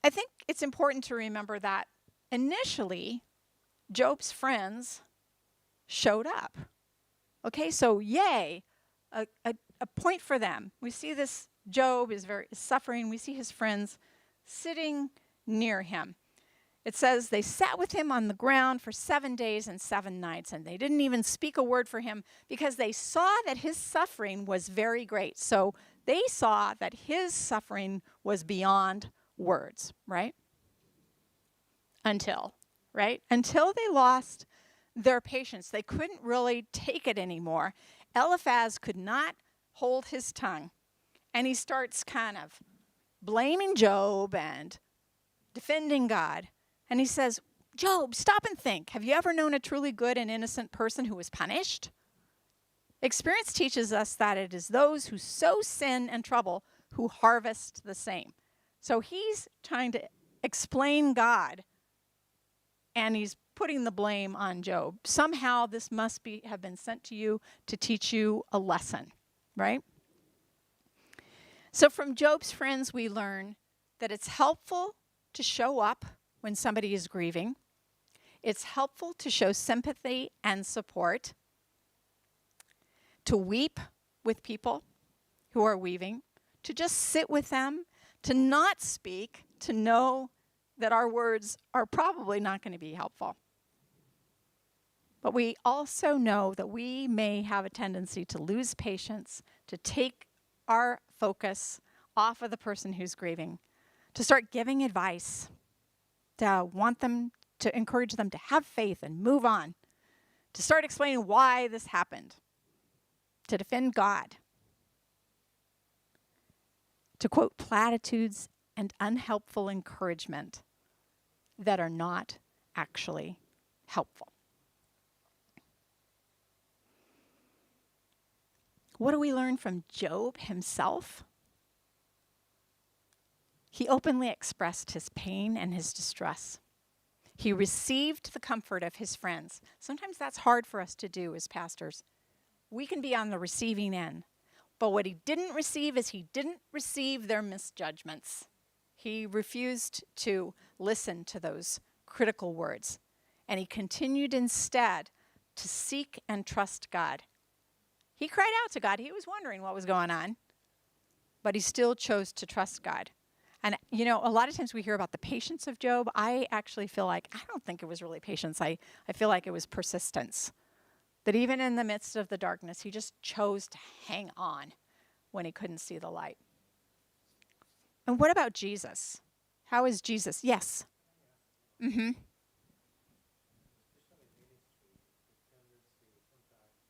Speaker 1: I think it's important to remember that initially, Job's friends showed up. Okay, so yay, a point for them. We see this, Job is suffering. We see his friends sitting near him. It says they sat with him on the ground for 7 days and 7 nights, and they didn't even speak a word for him because they saw that his suffering was very great. So they saw that his suffering was beyond words, right? Until they lost their patience. They couldn't really take it anymore. Eliphaz could not hold his tongue, and he starts kind of blaming Job and defending God. And he says, Job, stop and think. Have you ever known a truly good and innocent person who was punished? Experience teaches us that it is those who sow sin and trouble who harvest the same. So he's trying to explain God, and he's putting the blame on Job. Somehow this must have been sent to you to teach you a lesson, right? So from Job's friends, we learn that it's helpful to show up when somebody is grieving. It's helpful to show sympathy and support, to weep with people who are weeping, to just sit with them, to not speak, to know that our words are probably not going to be helpful. But we also know that we may have a tendency to lose patience, to take our focus off of the person who's grieving, to start giving advice, to encourage them to have faith and move on, to start explaining why this happened, to defend God, to quote platitudes and unhelpful encouragement that are not actually helpful. What do we learn from Job himself? He openly expressed his pain and his distress. He received the comfort of his friends. Sometimes that's hard for us to do as pastors. We can be on the receiving end. But what he didn't receive is he didn't receive their misjudgments. He refused to listen to those critical words. And he continued instead to seek and trust God. He cried out to God. He was wondering what was going on, but he still chose to trust God. And, you know, a lot of times we hear about the patience of Job. I actually feel like, I don't think it was really patience. I feel like it was persistence. That even in the midst of the darkness, he just chose to hang on when he couldn't see the light. And what about Jesus? How is Jesus? Yes. Mm-hmm.
Speaker 9: Especially ministry, the tendency sometimes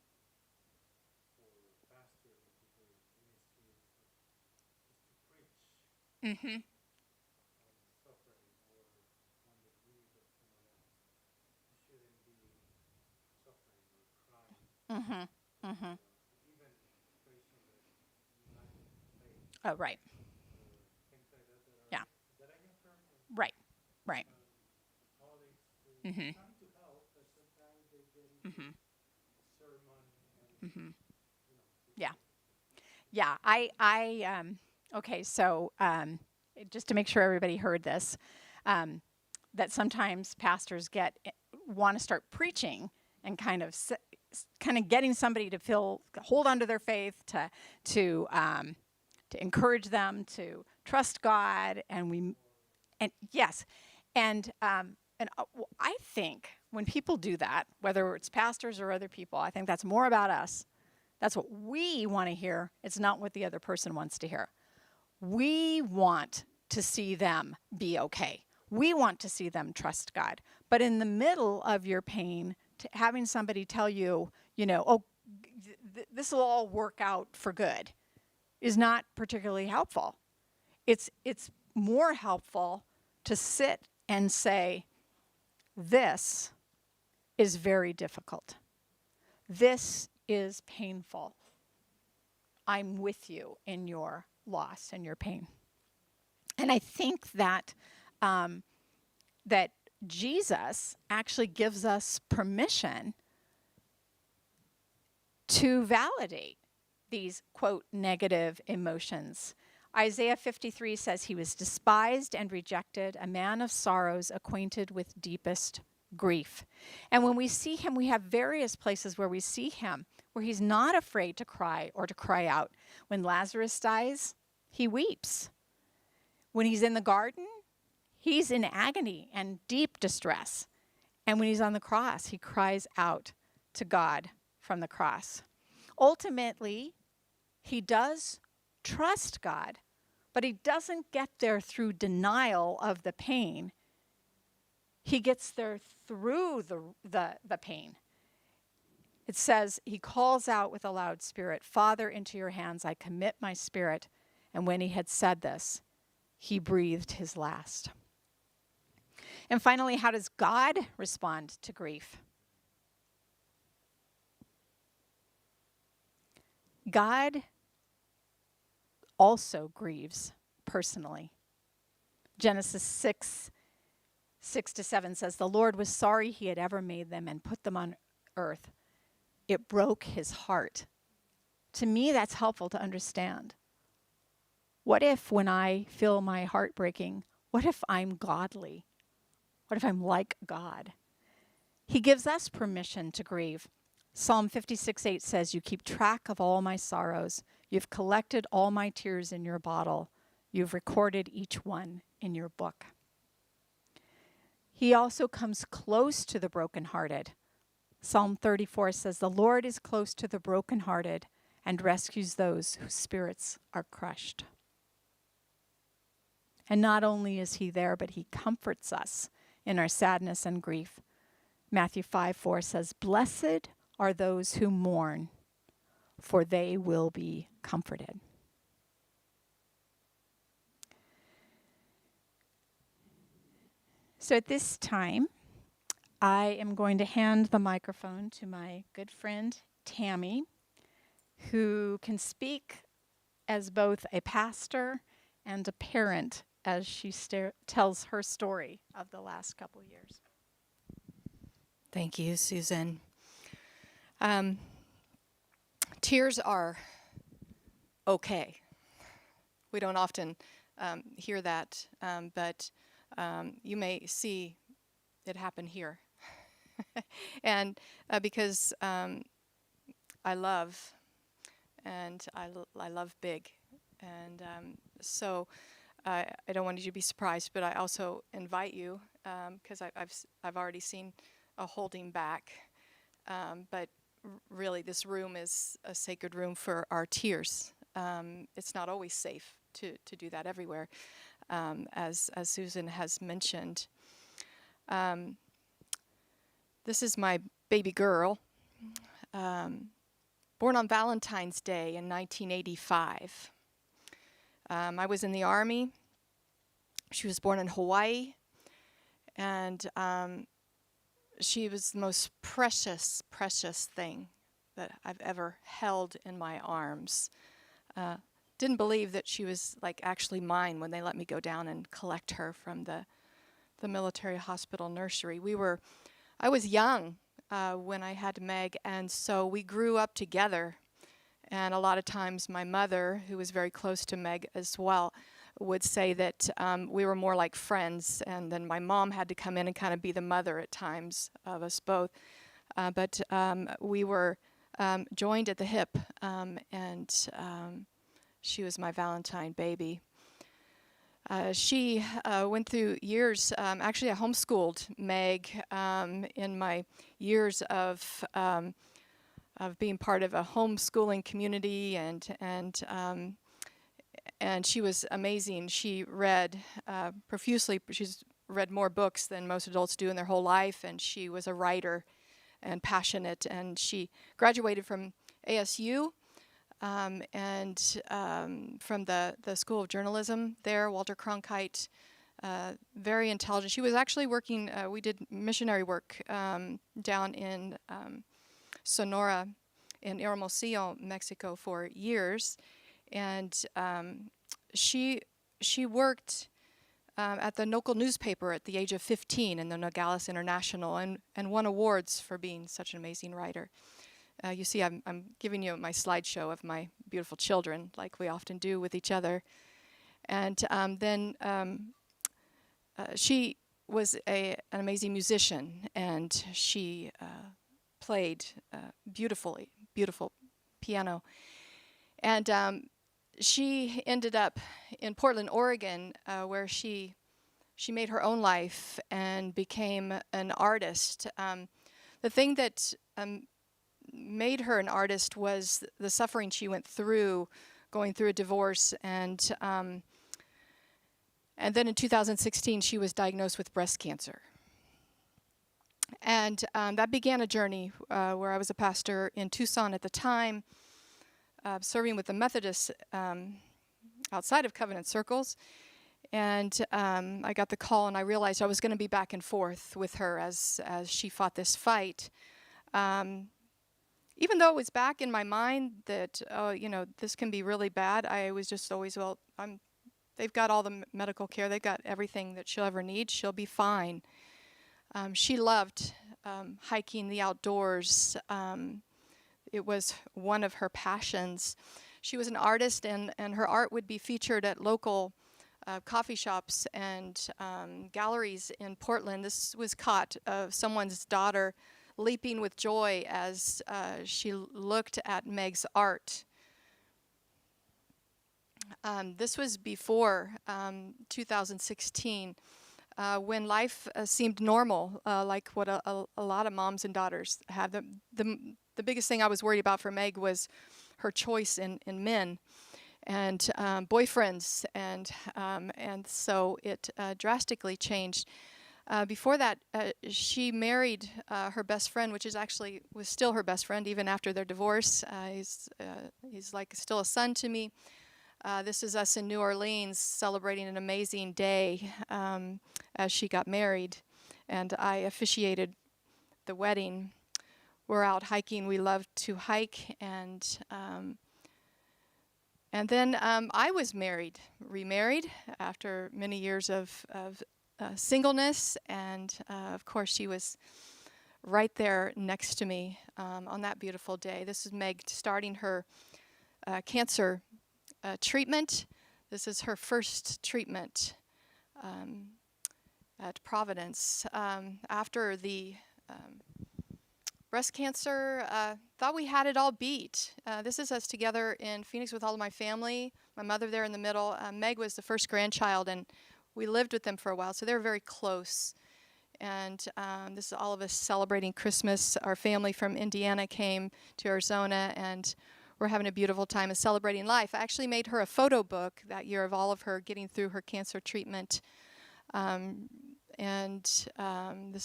Speaker 9: for pastors or people in ministry is to preach
Speaker 1: Mm-hmm.
Speaker 9: on the suffering or on the grief of someone else. You shouldn't be suffering or crying,
Speaker 1: Mm-hmm. Mm-hmm.
Speaker 9: even preaching that you lack faith
Speaker 1: Oh, right.
Speaker 9: or things like that that are,
Speaker 1: Yeah.
Speaker 9: is that a new term? Or,
Speaker 1: Right. Right.
Speaker 9: colleagues who
Speaker 1: Mm-hmm.
Speaker 9: trying to help, but sometimes they get into
Speaker 1: Mm-hmm.
Speaker 9: sermon and,
Speaker 1: Mm-hmm.
Speaker 9: you know,
Speaker 1: Yeah.
Speaker 9: people.
Speaker 1: Yeah. Okay, so just to make sure everybody heard this, that sometimes pastors want to start preaching and kind of getting somebody to hold onto their faith, to encourage them to trust God, and yes, and I think when people do that, whether it's pastors or other people, I think that's more about us. That's what we want to hear. It's not what the other person wants to hear. We want to see them be okay. We want to see them trust God. But in the middle of your pain, having somebody tell you, oh, this will all work out for good is not particularly helpful. It's more helpful to sit and say, this is very difficult. This is painful. I'm with you in your loss and your pain. And I think that that Jesus actually gives us permission to validate these, quote, negative emotions. Isaiah 53 says he was despised and rejected, a man of sorrows, acquainted with deepest grief. And when we see him, we have various places where we see him, where he's not afraid to cry or to cry out. When Lazarus dies, he weeps. When he's in the garden, he's in agony and deep distress. And when he's on the cross, he cries out to God from the cross. Ultimately, he does trust God, but he doesn't get there through denial of the pain. He gets there through the pain. It says, he calls out with a loud spirit, Father, into your hands I commit my spirit. And when he had said this, he breathed his last. And finally, how does God respond to grief? God also grieves personally. Genesis 6:6-7 says, the Lord was sorry he had ever made them and put them on earth. It broke his heart. To me, that's helpful to understand. What if when I feel my heart breaking, what if I'm godly? What if I'm like God? He gives us permission to grieve. Psalm 56:8 says, you keep track of all my sorrows. You've collected all my tears in your bottle. You've recorded each one in your book. He also comes close to the brokenhearted. Psalm 34 says, the Lord is close to the brokenhearted and rescues those whose spirits are crushed. And not only is he there, but he comforts us in our sadness and grief. Matthew 5:4 says, blessed are those who mourn, for they will be comforted. So at this time, I am going to hand the microphone to my good friend, Tammy, who can speak as both a pastor and a parent as she tells her story of the last couple years.
Speaker 2: Thank you, Susan. Tears are okay. We don't often hear that, but you may see it happen here. And because I love, and I love big. And so I don't want you to be surprised, but I also invite you, because I've already seen a holding back. But really, this room is a sacred room for our tears. It's not always safe to do that everywhere, as Susan has mentioned. This is my baby girl, born on Valentine's Day in 1985. I was in the Army. She was born in Hawaii, and she was the most precious, precious thing that I've ever held in my arms. Didn't believe that she was like actually mine when they let me go down and collect her from the military hospital nursery. I was young when I had Meg, and so we grew up together. And a lot of times my mother, who was very close to Meg as well, would say that we were more like friends, and then my mom had to come in and kind of be the mother at times of us both. But we were joined at the hip, and she was my Valentine baby. She went through years, actually I homeschooled Meg in my years of being part of a homeschooling community, and she was amazing. She read profusely. She's read more books than most adults do in their whole life, and she was a writer and passionate. And she graduated from ASU and from the School of Journalism there, Walter Cronkite. Very intelligent. She was actually working, we did missionary work down in Sonora in Hermosillo, Mexico for years. And she worked at the local newspaper at the age of 15 in the Nogales International, and won awards for being such an amazing writer. You see, I'm giving you my slideshow of my beautiful children, like we often do with each other. And then she was an amazing musician, and she played beautiful piano. And she ended up in Portland, Oregon, where she made her own life and became an artist. The thing that made her an artist was the suffering she went through, going through a divorce, and then in 2016 she was diagnosed with breast cancer. And that began a journey where I was a pastor in Tucson at the time, serving with the Methodists outside of Covenant Circles. And I got the call, and I realized I was going to be back and forth with her as she fought this fight. Even though it was back in my mind that, this can be really bad, I was just always, they've got all the medical care, they've got everything that she'll ever need, she'll be fine. She loved hiking the outdoors. It was one of her passions. She was an artist, and her art would be featured at local coffee shops and galleries in Portland. This was caught of someone's daughter leaping with joy as she looked at Meg's art. This was before 2016. When life seemed normal, like what a lot of moms and daughters have. The biggest thing I was worried about for Meg was her choice in men and boyfriends, and so it drastically changed. Before that, she married her best friend, which was still her best friend even after their divorce. He's like still a son to me. This is us in New Orleans celebrating an amazing day as she got married, and I officiated the wedding. We're out hiking. We love to hike, and then I was remarried after many years of singleness, and of course she was right there next to me on that beautiful day. This is Meg starting her cancer treatment. This is her first treatment at Providence. After the breast cancer, thought we had it all beat. This is us together in Phoenix with all of my family, my mother there in the middle. Meg was the first grandchild, and we lived with them for a while, so they were very close. And this is all of us celebrating Christmas. Our family from Indiana came to Arizona, and we're having a beautiful time and celebrating life. I actually made her a photo book that year of all of her getting through her cancer treatment. This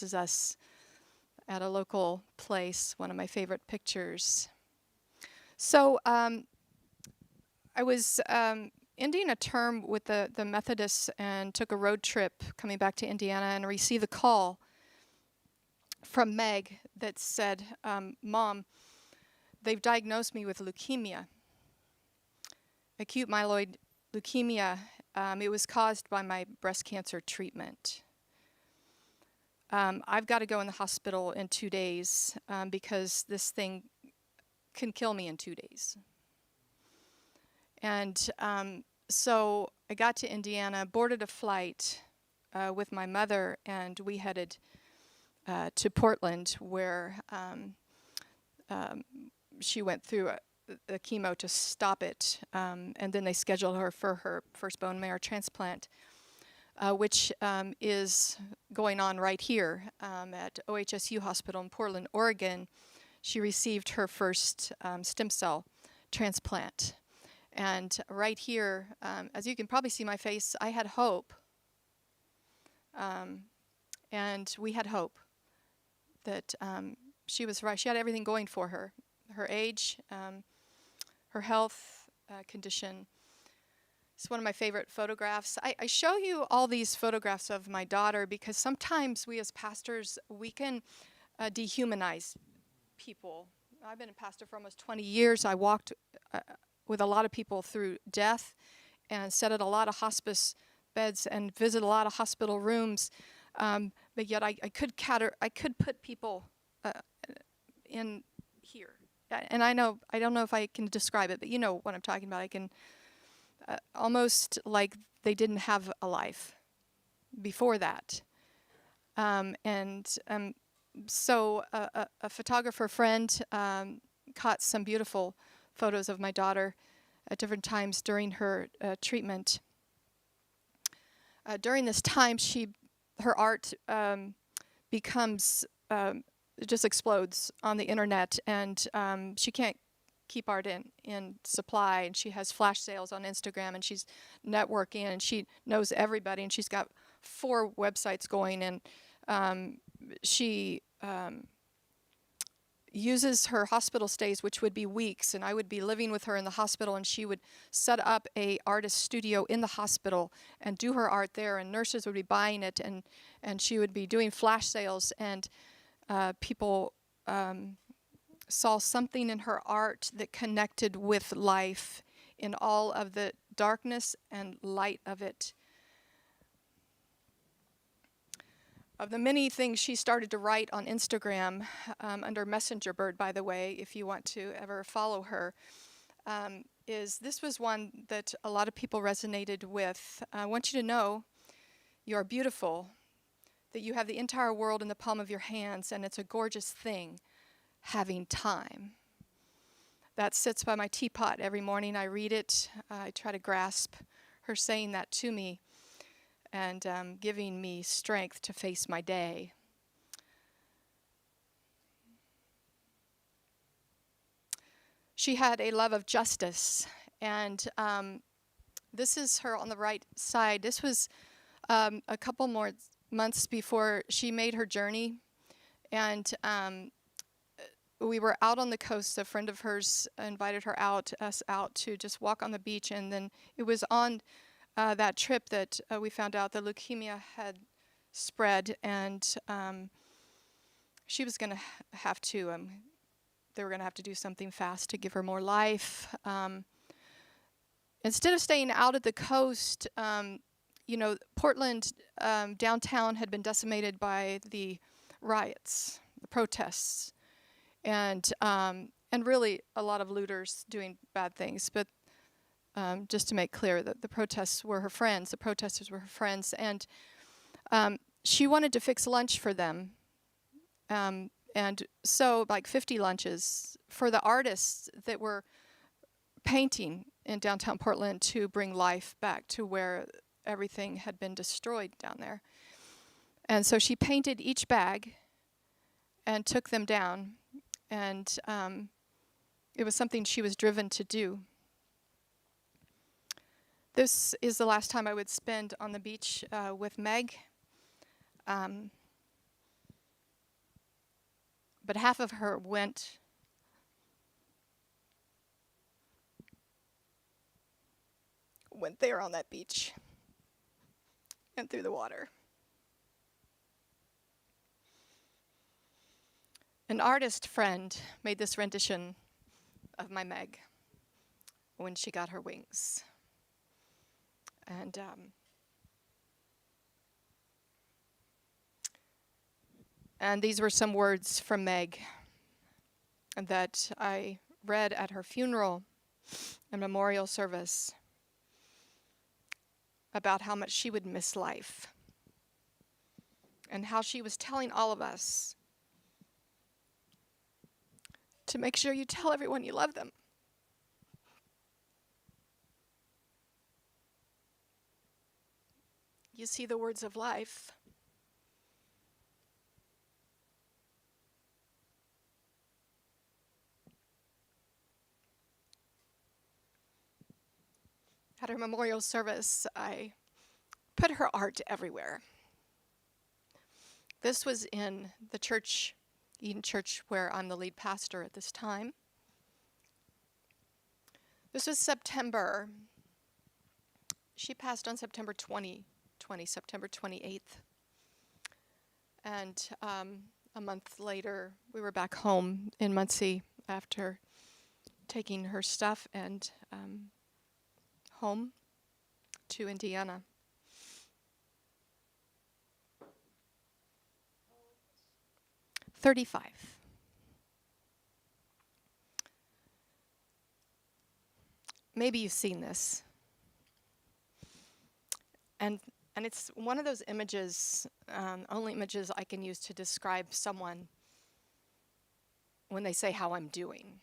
Speaker 2: is us at a local place, one of my favorite pictures. So I was ending a term with the Methodists and took a road trip coming back to Indiana, and received a call from Meg that said, Mom, they've diagnosed me with leukemia, acute myeloid leukemia. It was caused by my breast cancer treatment. I've got to go in the hospital in 2 days because this thing can kill me in 2 days. And so I got to Indiana, boarded a flight with my mother, and we headed to Portland, where she went through a chemo to stop it, and then they scheduled her for her first bone marrow transplant, which is going on right here at OHSU Hospital in Portland, Oregon. She received her first stem cell transplant. And right here, as you can probably see my face, I had hope. And we had hope that she was right. She had everything going for her. Her age, her health condition. It's one of my favorite photographs. I show you all these photographs of my daughter because sometimes we as pastors, we can dehumanize people. I've been a pastor for almost 20 years. I walked with a lot of people through death and sat at a lot of hospice beds and visited a lot of hospital rooms. But yet I could put people in here. And I don't know if I can describe it, but you know what I'm talking about. I can almost like they didn't have a life before that. So a photographer friend caught some beautiful photos of my daughter at different times during her treatment. During this time, her art becomes it just explodes on the internet, and she can't keep art in supply, and she has flash sales on Instagram, and she's networking, and she knows everybody, and she's got 4 websites going, and she uses her hospital stays, which would be weeks, and I would be living with her in the hospital, and she would set up a artist studio in the hospital and do her art there, and nurses would be buying it, and she would be doing flash sales, and people saw something in her art that connected with life in all of the darkness and light of it. Of the many things she started to write on Instagram, under Messenger Bird, by the way, if you want to ever follow her, this was one that a lot of people resonated with. I want you to know you are beautiful, that you have the entire world in the palm of your hands, and it's a gorgeous thing, having time. That sits by my teapot every morning. I read it. I try to grasp her saying that to me, and giving me strength to face my day. She had a love of justice, and this is her on the right side. This was a couple more months before she made her journey, and we were out on the coast. A friend of hers invited us out to just walk on the beach, and then it was on that trip that we found out that leukemia had spread, and she was going to have to, they were going to have to do something fast to give her more life. Instead of staying out at the coast, Portland downtown had been decimated by the riots, the protests, and really a lot of looters doing bad things. But just to make clear that the protests were her friends, the protesters were her friends, and she wanted to fix lunch for them. And And so like 50 lunches for the artists that were painting in downtown Portland to bring life back to where everything had been destroyed down there. And so she painted each bag and took them down. And it was something she was driven to do. This is the last time I would spend on the beach with Meg. But half of her went there on that beach and through the water. An artist friend made this rendition of my Meg when she got her wings. And these were some words from Meg that I read at her funeral and memorial service about how much she would miss life and how she was telling all of us to make sure you tell everyone you love them. You see the words of life. At her memorial service, I put her art everywhere. This was in the church, Eden Church, where I'm the lead pastor at this time. This was September. She passed on September 28th. And a month later, we were back home in Muncie after taking her stuff and home to Indiana. $35. Maybe you've seen this. And it's one of those images, only images I can use to describe someone when they say how I'm doing.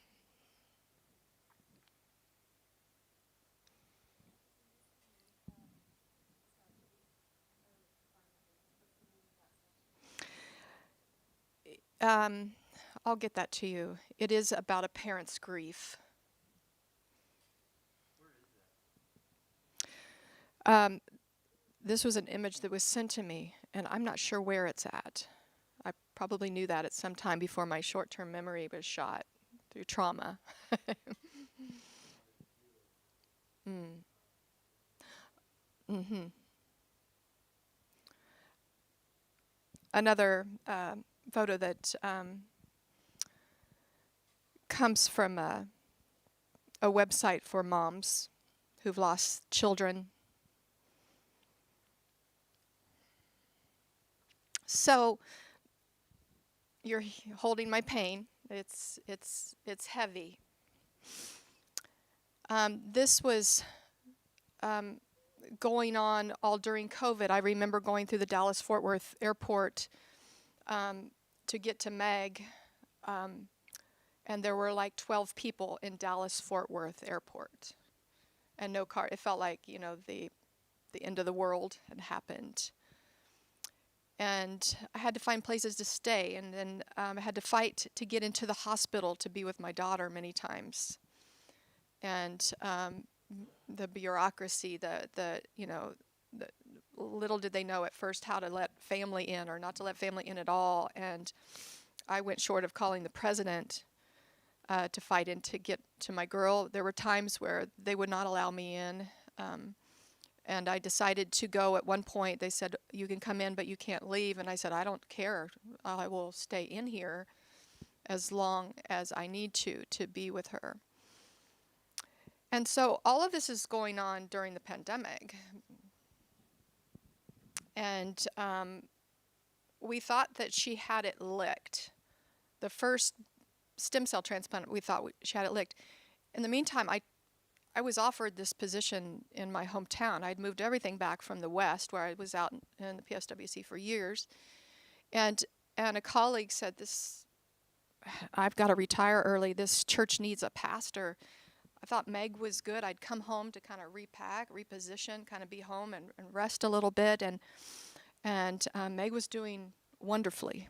Speaker 2: I'll get that to you. It is about a parent's grief. This was an image that was sent to me, and I'm not sure where it's at. I probably knew that at some time before my short-term memory was shot through trauma. Another photo that comes from a website for moms who've lost children. So you're holding my pain. It's heavy. This was going on all during COVID. I remember going through the Dallas-Fort Worth airport to get to Meg, and there were like 12 people in Dallas-Fort Worth airport, and no car. It felt like, the end of the world had happened. And I had to find places to stay, and then I had to fight to get into the hospital to be with my daughter many times. And the bureaucracy, the little did they know at first how to let family in or not to let family in at all. And I went short of calling the president to fight in to get to my girl. There were times where they would not allow me in. And I decided to go at one point. They said, you can come in, but you can't leave. And I said, I don't care. I will stay in here as long as I need to be with her. And so all of this is going on during the pandemic. And we thought that she had it licked. The first stem cell transplant, we thought she had it licked. In the meantime, I was offered this position in my hometown. I'd moved everything back from the West, where I was out in the PSWC for years. And a colleague said, this I've got to retire early. This church needs a pastor. I thought Meg was good. I'd come home to kind of repack, reposition, kind of be home and rest a little bit. And Meg was doing wonderfully.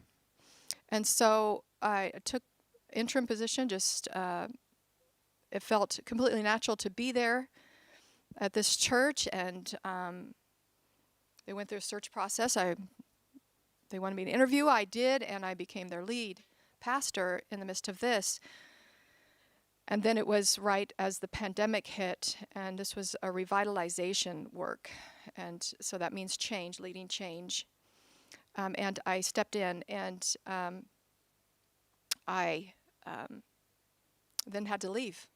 Speaker 2: And so I took interim position. Just it felt completely natural to be there at this church. And they went through a search process. They wanted me to interview. I did, and I became their lead pastor in the midst of this. And then it was right as the pandemic hit, and this was a revitalization work. And so that means change, leading change. And I stepped in, and I then had to leave.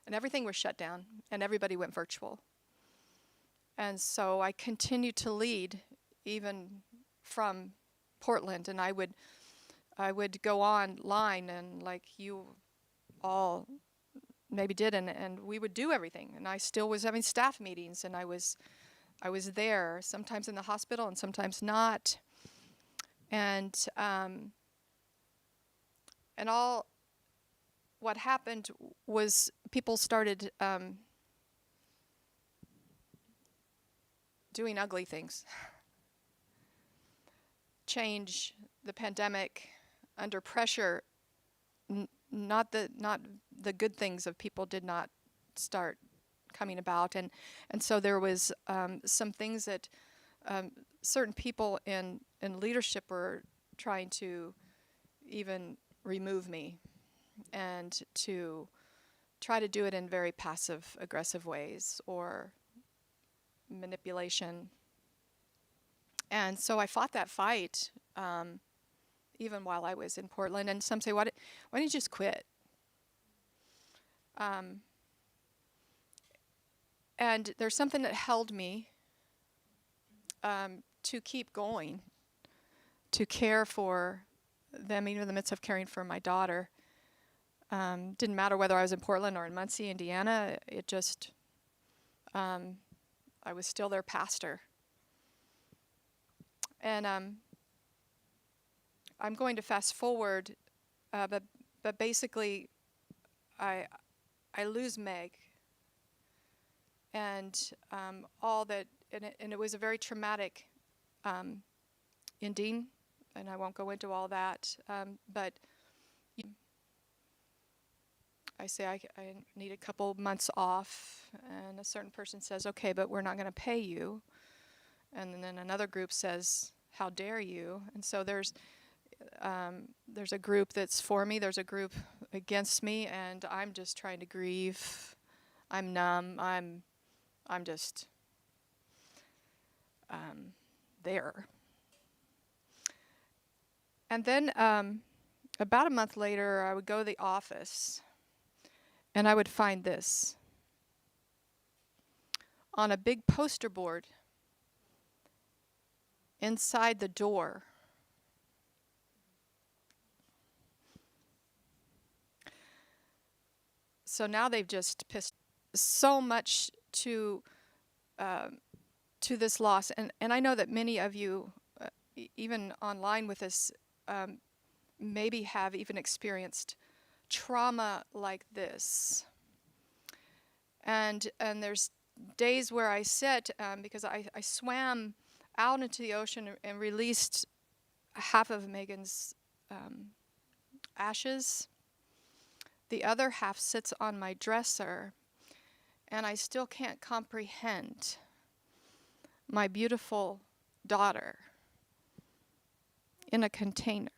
Speaker 2: And everything was shut down, and everybody went virtual. And so I continued to lead even from Portland, and I would go online, and like you all maybe did, and we would do everything. And I still was having staff meetings, and I was there, sometimes in the hospital and sometimes not. And all what happened was people started doing ugly things. Change, the pandemic, under pressure, not the good things of people did not start coming about, and so there was some things that certain people in leadership were trying to even remove me, and to try to do it in very passive aggressive ways or manipulation. And so I fought that fight even while I was in Portland. And some say, why don't you just quit? And there's something that held me to keep going, to care for them, even in the midst of caring for my daughter. Didn't matter whether I was in Portland or in Muncie, Indiana. It just, I was still their pastor. And I'm going to fast forward, but basically, I lose Meg, and all that, and it was a very traumatic ending, and I won't go into all that. But I say I need a couple months off, and a certain person says, okay, but we're not going to pay you. And then another group says, how dare you? And so there's a group that's for me, there's a group against me, and I'm just trying to grieve. I'm numb. I'm just there. And then about a month later, I would go to the office, and I would find this on a big poster board inside the door. So now they've just pissed so much to this loss, and I know that many of you, even online with us, maybe have even experienced trauma like this. And there's days where I sit, because I swam out into the ocean and released half of Megan's ashes. The other half sits on my dresser, and I still can't comprehend my beautiful daughter in a container.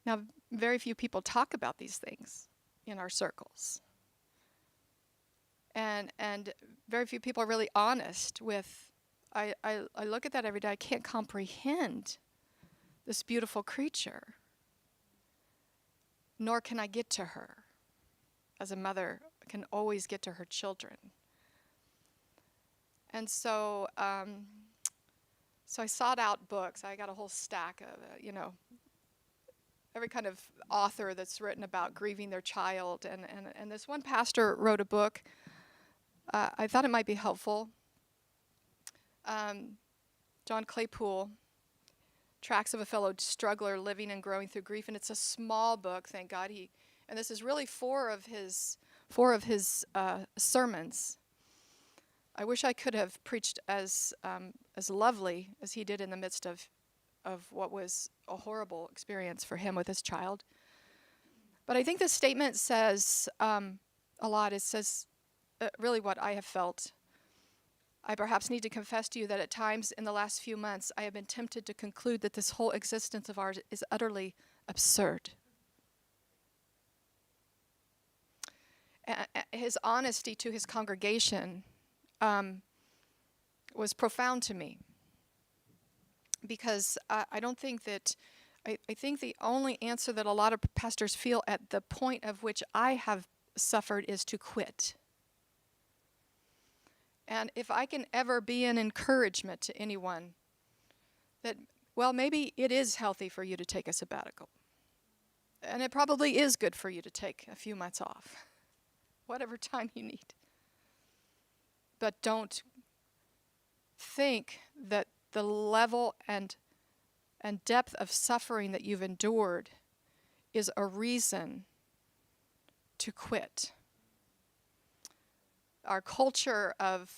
Speaker 2: Now, very few people talk about these things in our circles. And very few people are really honest with, I look at that every day, I can't comprehend this beautiful creature, nor can I get to her. As a mother, can always get to her children. And so I sought out books. I got a whole stack of, every kind of author that's written about grieving their child. And this one pastor wrote a book. I thought it might be helpful. John Claypool. Tracks of a Fellow Struggler Living and Growing Through Grief, and it's a small book, thank God. And this is really four of his sermons. I wish I could have preached as lovely as he did in the midst of what was a horrible experience for him with his child. But I think this statement says a lot. It says really what I have felt. I perhaps need to confess to you that at times in the last few months I have been tempted to conclude that this whole existence of ours is utterly absurd. His honesty to his congregation was profound to me, because I don't think that, I think the only answer that a lot of pastors feel at the point of which I have suffered is to quit. And if I can ever be an encouragement to anyone that, well, maybe it is healthy for you to take a sabbatical. And it probably is good for you to take a few months off, whatever time you need. But don't think that the level and depth of suffering that you've endured is a reason to quit. Our culture of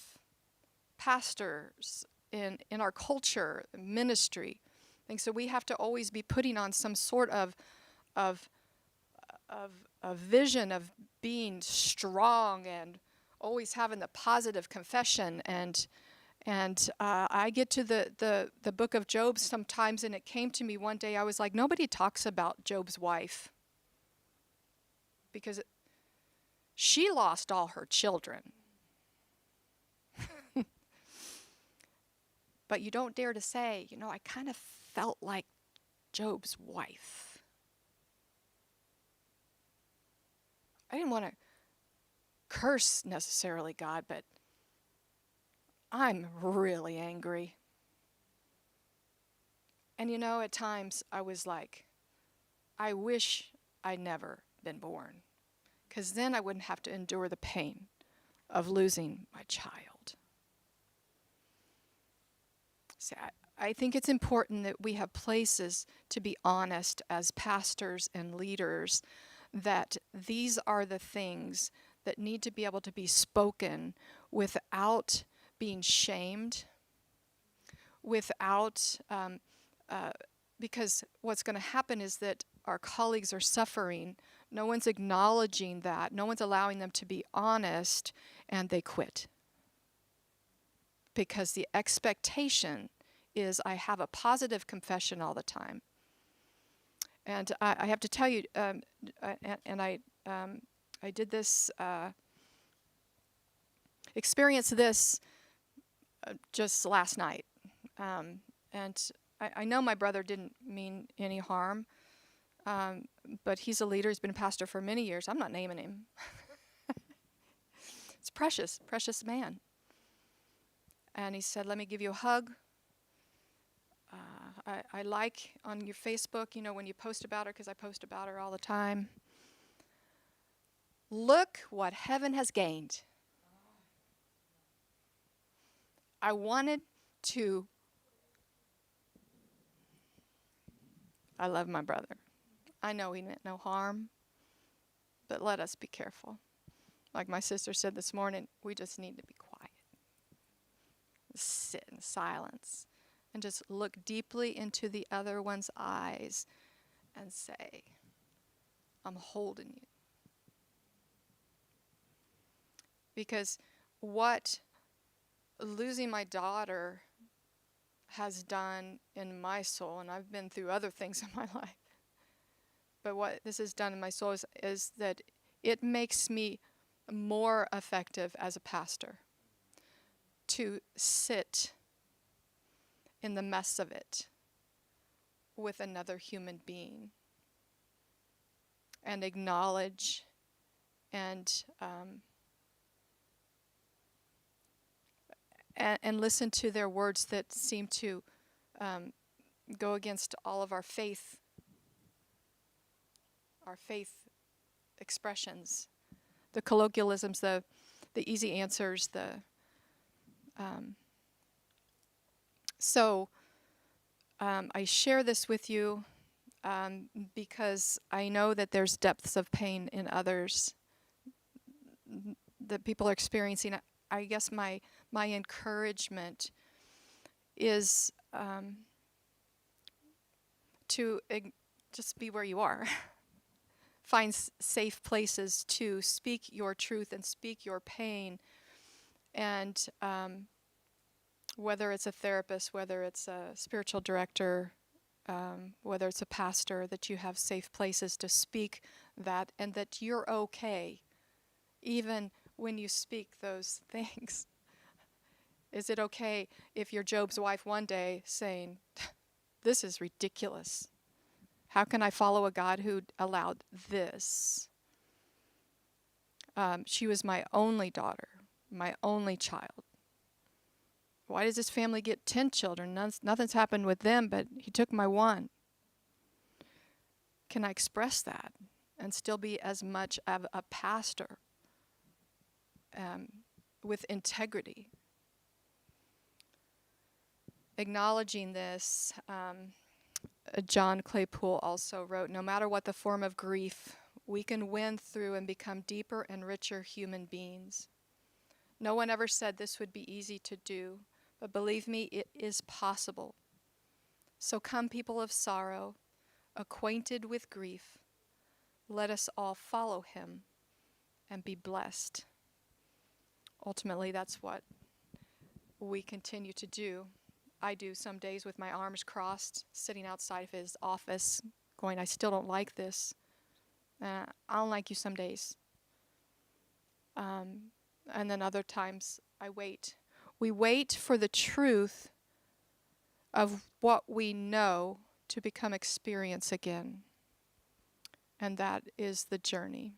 Speaker 2: pastors, in our culture, ministry, thinks that we have to always be putting on some sort of vision of being strong and always having the positive confession. And I get to the book of Job sometimes, and it came to me one day, I was like, nobody talks about Job's wife, because she lost all her children. But you don't dare to say, I kind of felt like Job's wife. I didn't want to curse necessarily God, but I'm really angry. And at times I was like, I wish I'd never been born, because then I wouldn't have to endure the pain of losing my child. See, I think it's important that we have places to be honest as pastors and leaders, that these are the things that need to be able to be spoken without being shamed, without, because what's going to happen is that our colleagues are suffering. No one's acknowledging that. No one's allowing them to be honest, and they quit. Because the expectation is I have a positive confession all the time. And I have to tell you, I did this, experienced this just last night. And I know my brother didn't mean any harm, but he's a leader. He's been a pastor for many years. I'm not naming him. It's precious, precious man. And he said, let me give you a hug. I like on your Facebook, when you post about her, because I post about her all the time. Look what heaven has gained. I wanted to. I love my brother. I know he meant no harm, but let us be careful. Like my sister said this morning, we just need to be quiet. Sit in silence and just look deeply into the other one's eyes and say, I'm holding you. Because what losing my daughter has done in my soul, and I've been through other things in my life, but what this has done in my soul is that it makes me more effective as a pastor to sit in the mess of it with another human being and acknowledge and listen to their words that seem to go against all of our faith expressions, the colloquialisms, the easy answers, so I share this with you because I know that there's depths of pain in others that people are experiencing. I guess my encouragement is to just be where you are. Find safe places to speak your truth and speak your pain. And whether it's a therapist, whether it's a spiritual director, whether it's a pastor, that you have safe places to speak that, and that you're okay, even when you speak those things. Is it okay if you're Job's wife one day saying, this is ridiculous? How can I follow a God who allowed this? She was my only daughter, my only child. Why does this family get 10 children? Nothing's happened with them, but he took my one. Can I express that and still be as much of a pastor with integrity? Acknowledging this, John Claypool also wrote, no matter what the form of grief, we can win through and become deeper and richer human beings. No one ever said this would be easy to do, but believe me, it is possible. So come, people of sorrow, acquainted with grief, let us all follow him and be blessed. Ultimately, that's what we continue to do. I do some days with my arms crossed, sitting outside of his office, going, I still don't like this. I don't like you some days. And then other times I wait. We wait for the truth of what we know to become experience again. And that is the journey.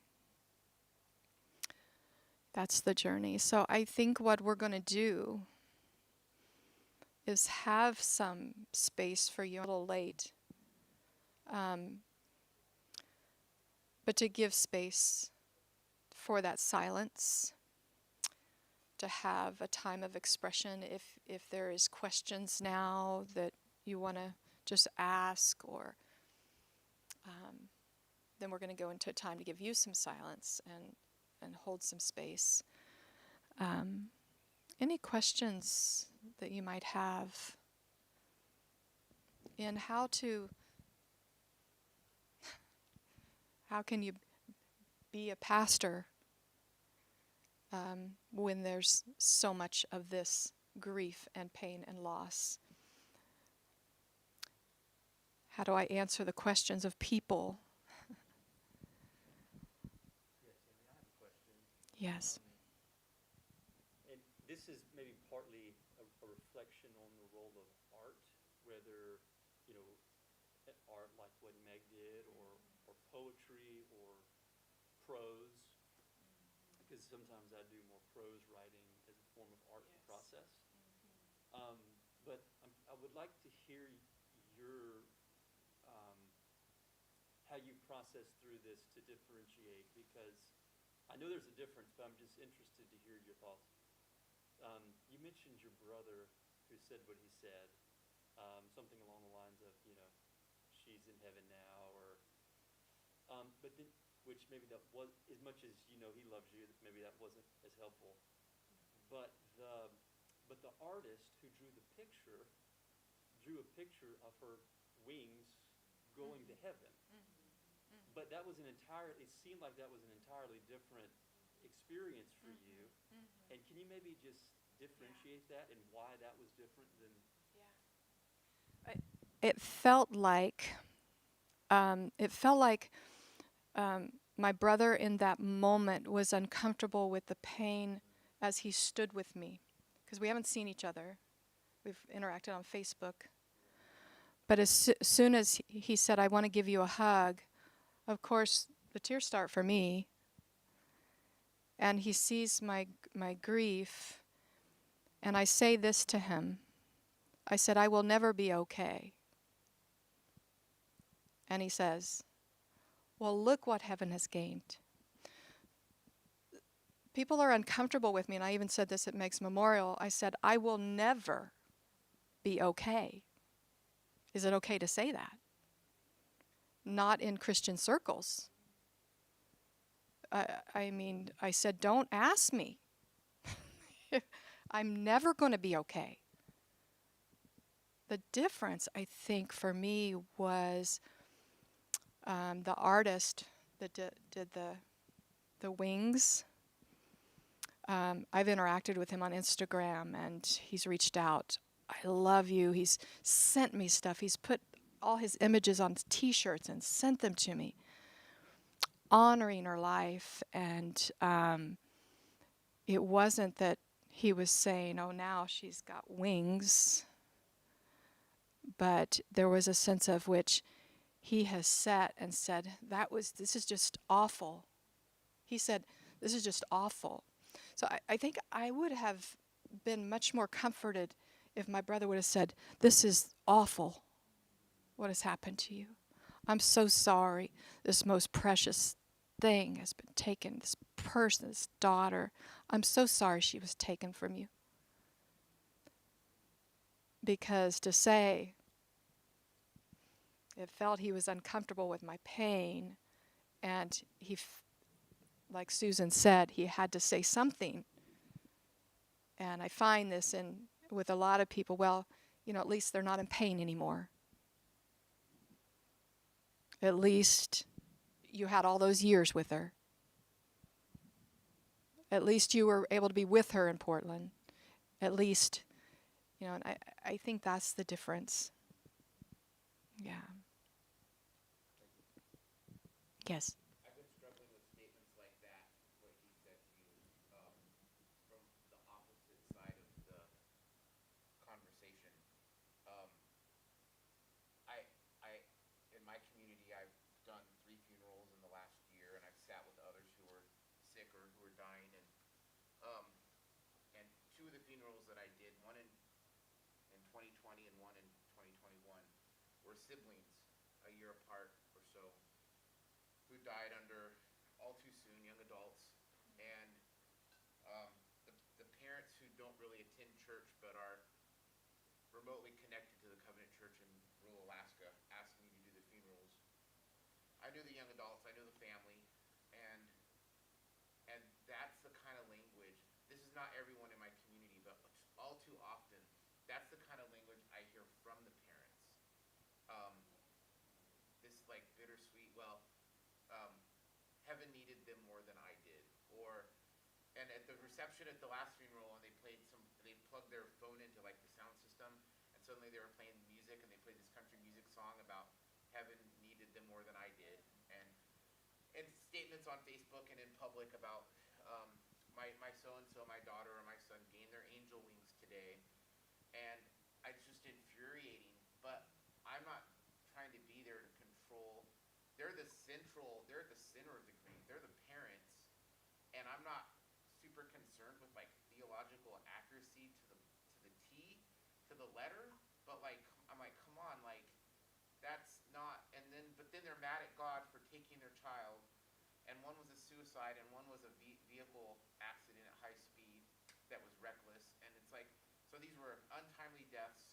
Speaker 2: That's the journey. So I think what we're going to do is have some space for you. A little late. But to give space for that silence, to have a time of expression if there is questions now that you want to just ask, or then we're going to go into a time to give you some silence and hold some space. Any questions that you might have in how can you be a pastor when there's so much of this grief and pain and loss? How do I answer the questions of people? Yes.
Speaker 5: And this is maybe partly a reflection on the role of art, whether, art like what Meg did, or poetry, or prose, because sometimes I do more prose writing as a form of art process. But I would like to hear your how you process through this to differentiate, because I know there's a difference, but I'm just interested to hear your thoughts. You mentioned your brother who said what he said, something along the lines of, she's in heaven now, or, but then, which maybe that was, as much as he loves you, maybe that wasn't as helpful. But the artist who drew a picture of her wings going to heaven. But that was it seemed like that was an entirely different experience for you. And can you maybe just differentiate that and why that was different than?
Speaker 2: It felt like my brother in that moment was uncomfortable with the pain as he stood with me, because we haven't seen each other. We've interacted on Facebook. But as soon as he said, I want to give you a hug, of course, the tears start for me. And he sees my grief. And I say this to him. I said, I will never be okay. And he says, well, look what heaven has gained. People are uncomfortable with me, and I even said this at Meg's memorial. I said, I will never be okay. Is it okay to say that? Not in Christian circles. I mean, I said, don't ask me. I'm never going to be okay. The difference, I think, for me was the artist that did the wings. I've interacted with him on Instagram, and he's reached out. I love you. He's sent me stuff. He's put all his images on T-shirts and sent them to me, honoring her life. And it wasn't that he was saying, oh, now she's got wings, but there was a sense of which he has sat and said, this is just awful. He said, this is just awful. So I think I would have been much more comforted if my brother would have said, this is awful, what has happened to you. I'm so sorry. This most precious thing has been taken, this person, this daughter. I'm so sorry she was taken from you. Because to say, it felt he was uncomfortable with my pain, and like Susan said, he had to say something. And I find this with a lot of people, well, at least they're not in pain anymore. At least you had all those years with her. At least you were able to be with her in Portland. At least, and I think that's the difference. Yeah. Yes.
Speaker 4: I've been struggling with statements like that, what he said to you, from the opposite side of the conversation. In my community, I've done 3 funerals in the last year, and I've sat with others who are sick or who are dying, and 2 of the funerals that I did, one in 2020 and one in 2021, were siblings a year apart or so, who died under all too soon, young adults, and the parents who don't really attend church but are remotely connected to the Covenant Church in rural Alaska asked me to do the funerals. I knew the young adults, I knew the family, and that's the kind of language. This is not everyone in my community, but all too often, that's the kind of language I hear from the parents. This like bittersweet, well, heaven needed them more than I did. And at the reception at the last funeral, and they plugged their phone into like the sound system, and suddenly they were playing music, and they played this country music song about heaven needed them more than I did. And statements on Facebook and in public about my so-and-so, my daughter or my son gained their angel wings today. And it's just infuriating, but I'm not trying to be there to control. They're the center of the grief. They're the parents, and I'm not super concerned with like theological accuracy to the T, to the letter. But like, I'm like, come on, like that's not. But then they're mad at God for taking their child, and one was a suicide, and one was a vehicle accident at high speed that was reckless, and it's like, so these were untimely deaths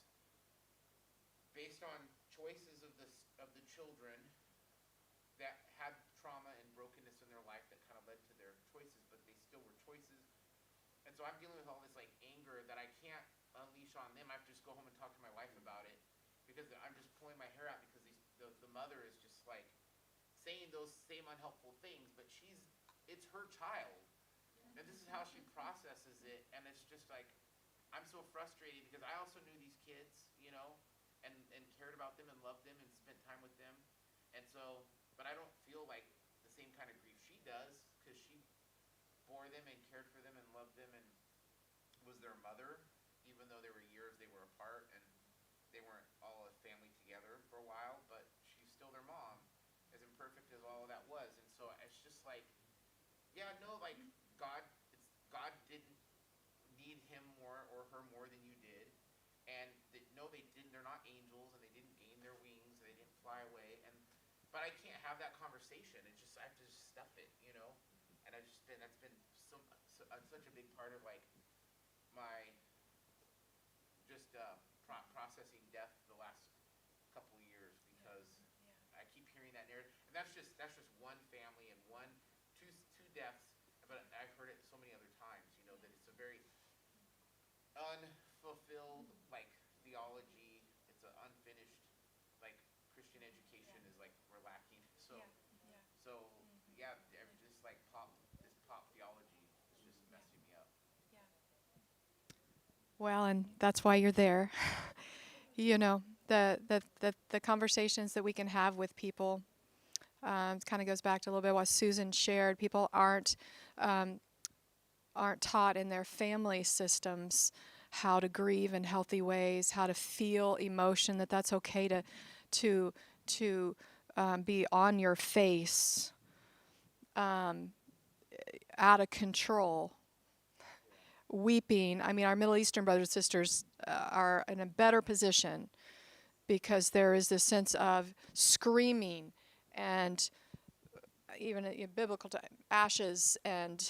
Speaker 4: based on choices of the children that had trauma and brokenness in their life that kind of led to their choices, but they still were choices. And so I'm dealing with all this like anger that I can't unleash on them. I have to just go home and talk to my wife about it, because I'm just pulling my hair out, because the mother is just like saying those same unhelpful things, but it's her child, and this is how she processes it. And it's just like, I'm so frustrated, because I also knew these kids, and cared about them and loved them and spent time with them. And so, but I don't feel like the same kind of grief she does, because she bore them and cared for them and loved them and was their mother, even though there were years they were apart and they weren't all a family together for a while, but she's still their mom, as imperfect as all of that was. And so it's just like, yeah, no, like God didn't need him more or her more than you did. And no, they didn't. They're not angels, and they didn't gain their wings, and they didn't fly away. But I can't have that conversation. It's just, I have to just stuff it, And that's been such a big part of like my just processing death the last that's just one family and two deaths. But I've heard it so many other times, that it's a very unfulfilled like theology. It's an unfinished like Christian education is like we're lacking. So yeah, just like pop theology is just messing me up.
Speaker 2: Well, and that's why you're there. The conversations that we can have with people, it kind of goes back to a little bit what Susan shared. People aren't taught in their family systems how to grieve in healthy ways, how to feel emotion, that's okay to be on your face, out of control, weeping. I mean, our Middle Eastern brothers and sisters are in a better position because there is this sense of screaming and even in biblical time, ashes and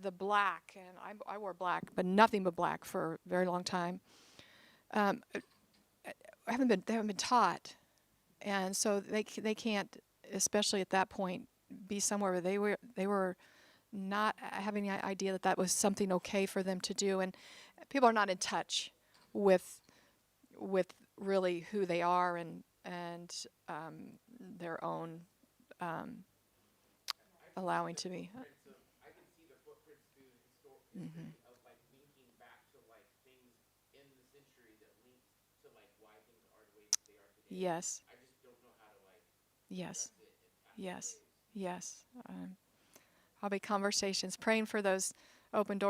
Speaker 2: the black. And I wore black, but nothing but black for a very long time. They haven't been taught, and so they can't, especially at that point, be somewhere where they were not having the idea that was something okay for them to do, and people are not in touch with really who they are and their own allowing to be.
Speaker 4: I can see the footprints through history of like linking back to like things in the century that link to like why things are the way that they are today.
Speaker 2: Yes.
Speaker 4: I just don't know how to like
Speaker 2: Yes.
Speaker 4: address it in tactful
Speaker 2: Yes.
Speaker 4: ways.
Speaker 2: Yes. I'll be conversations, praying for those open doors.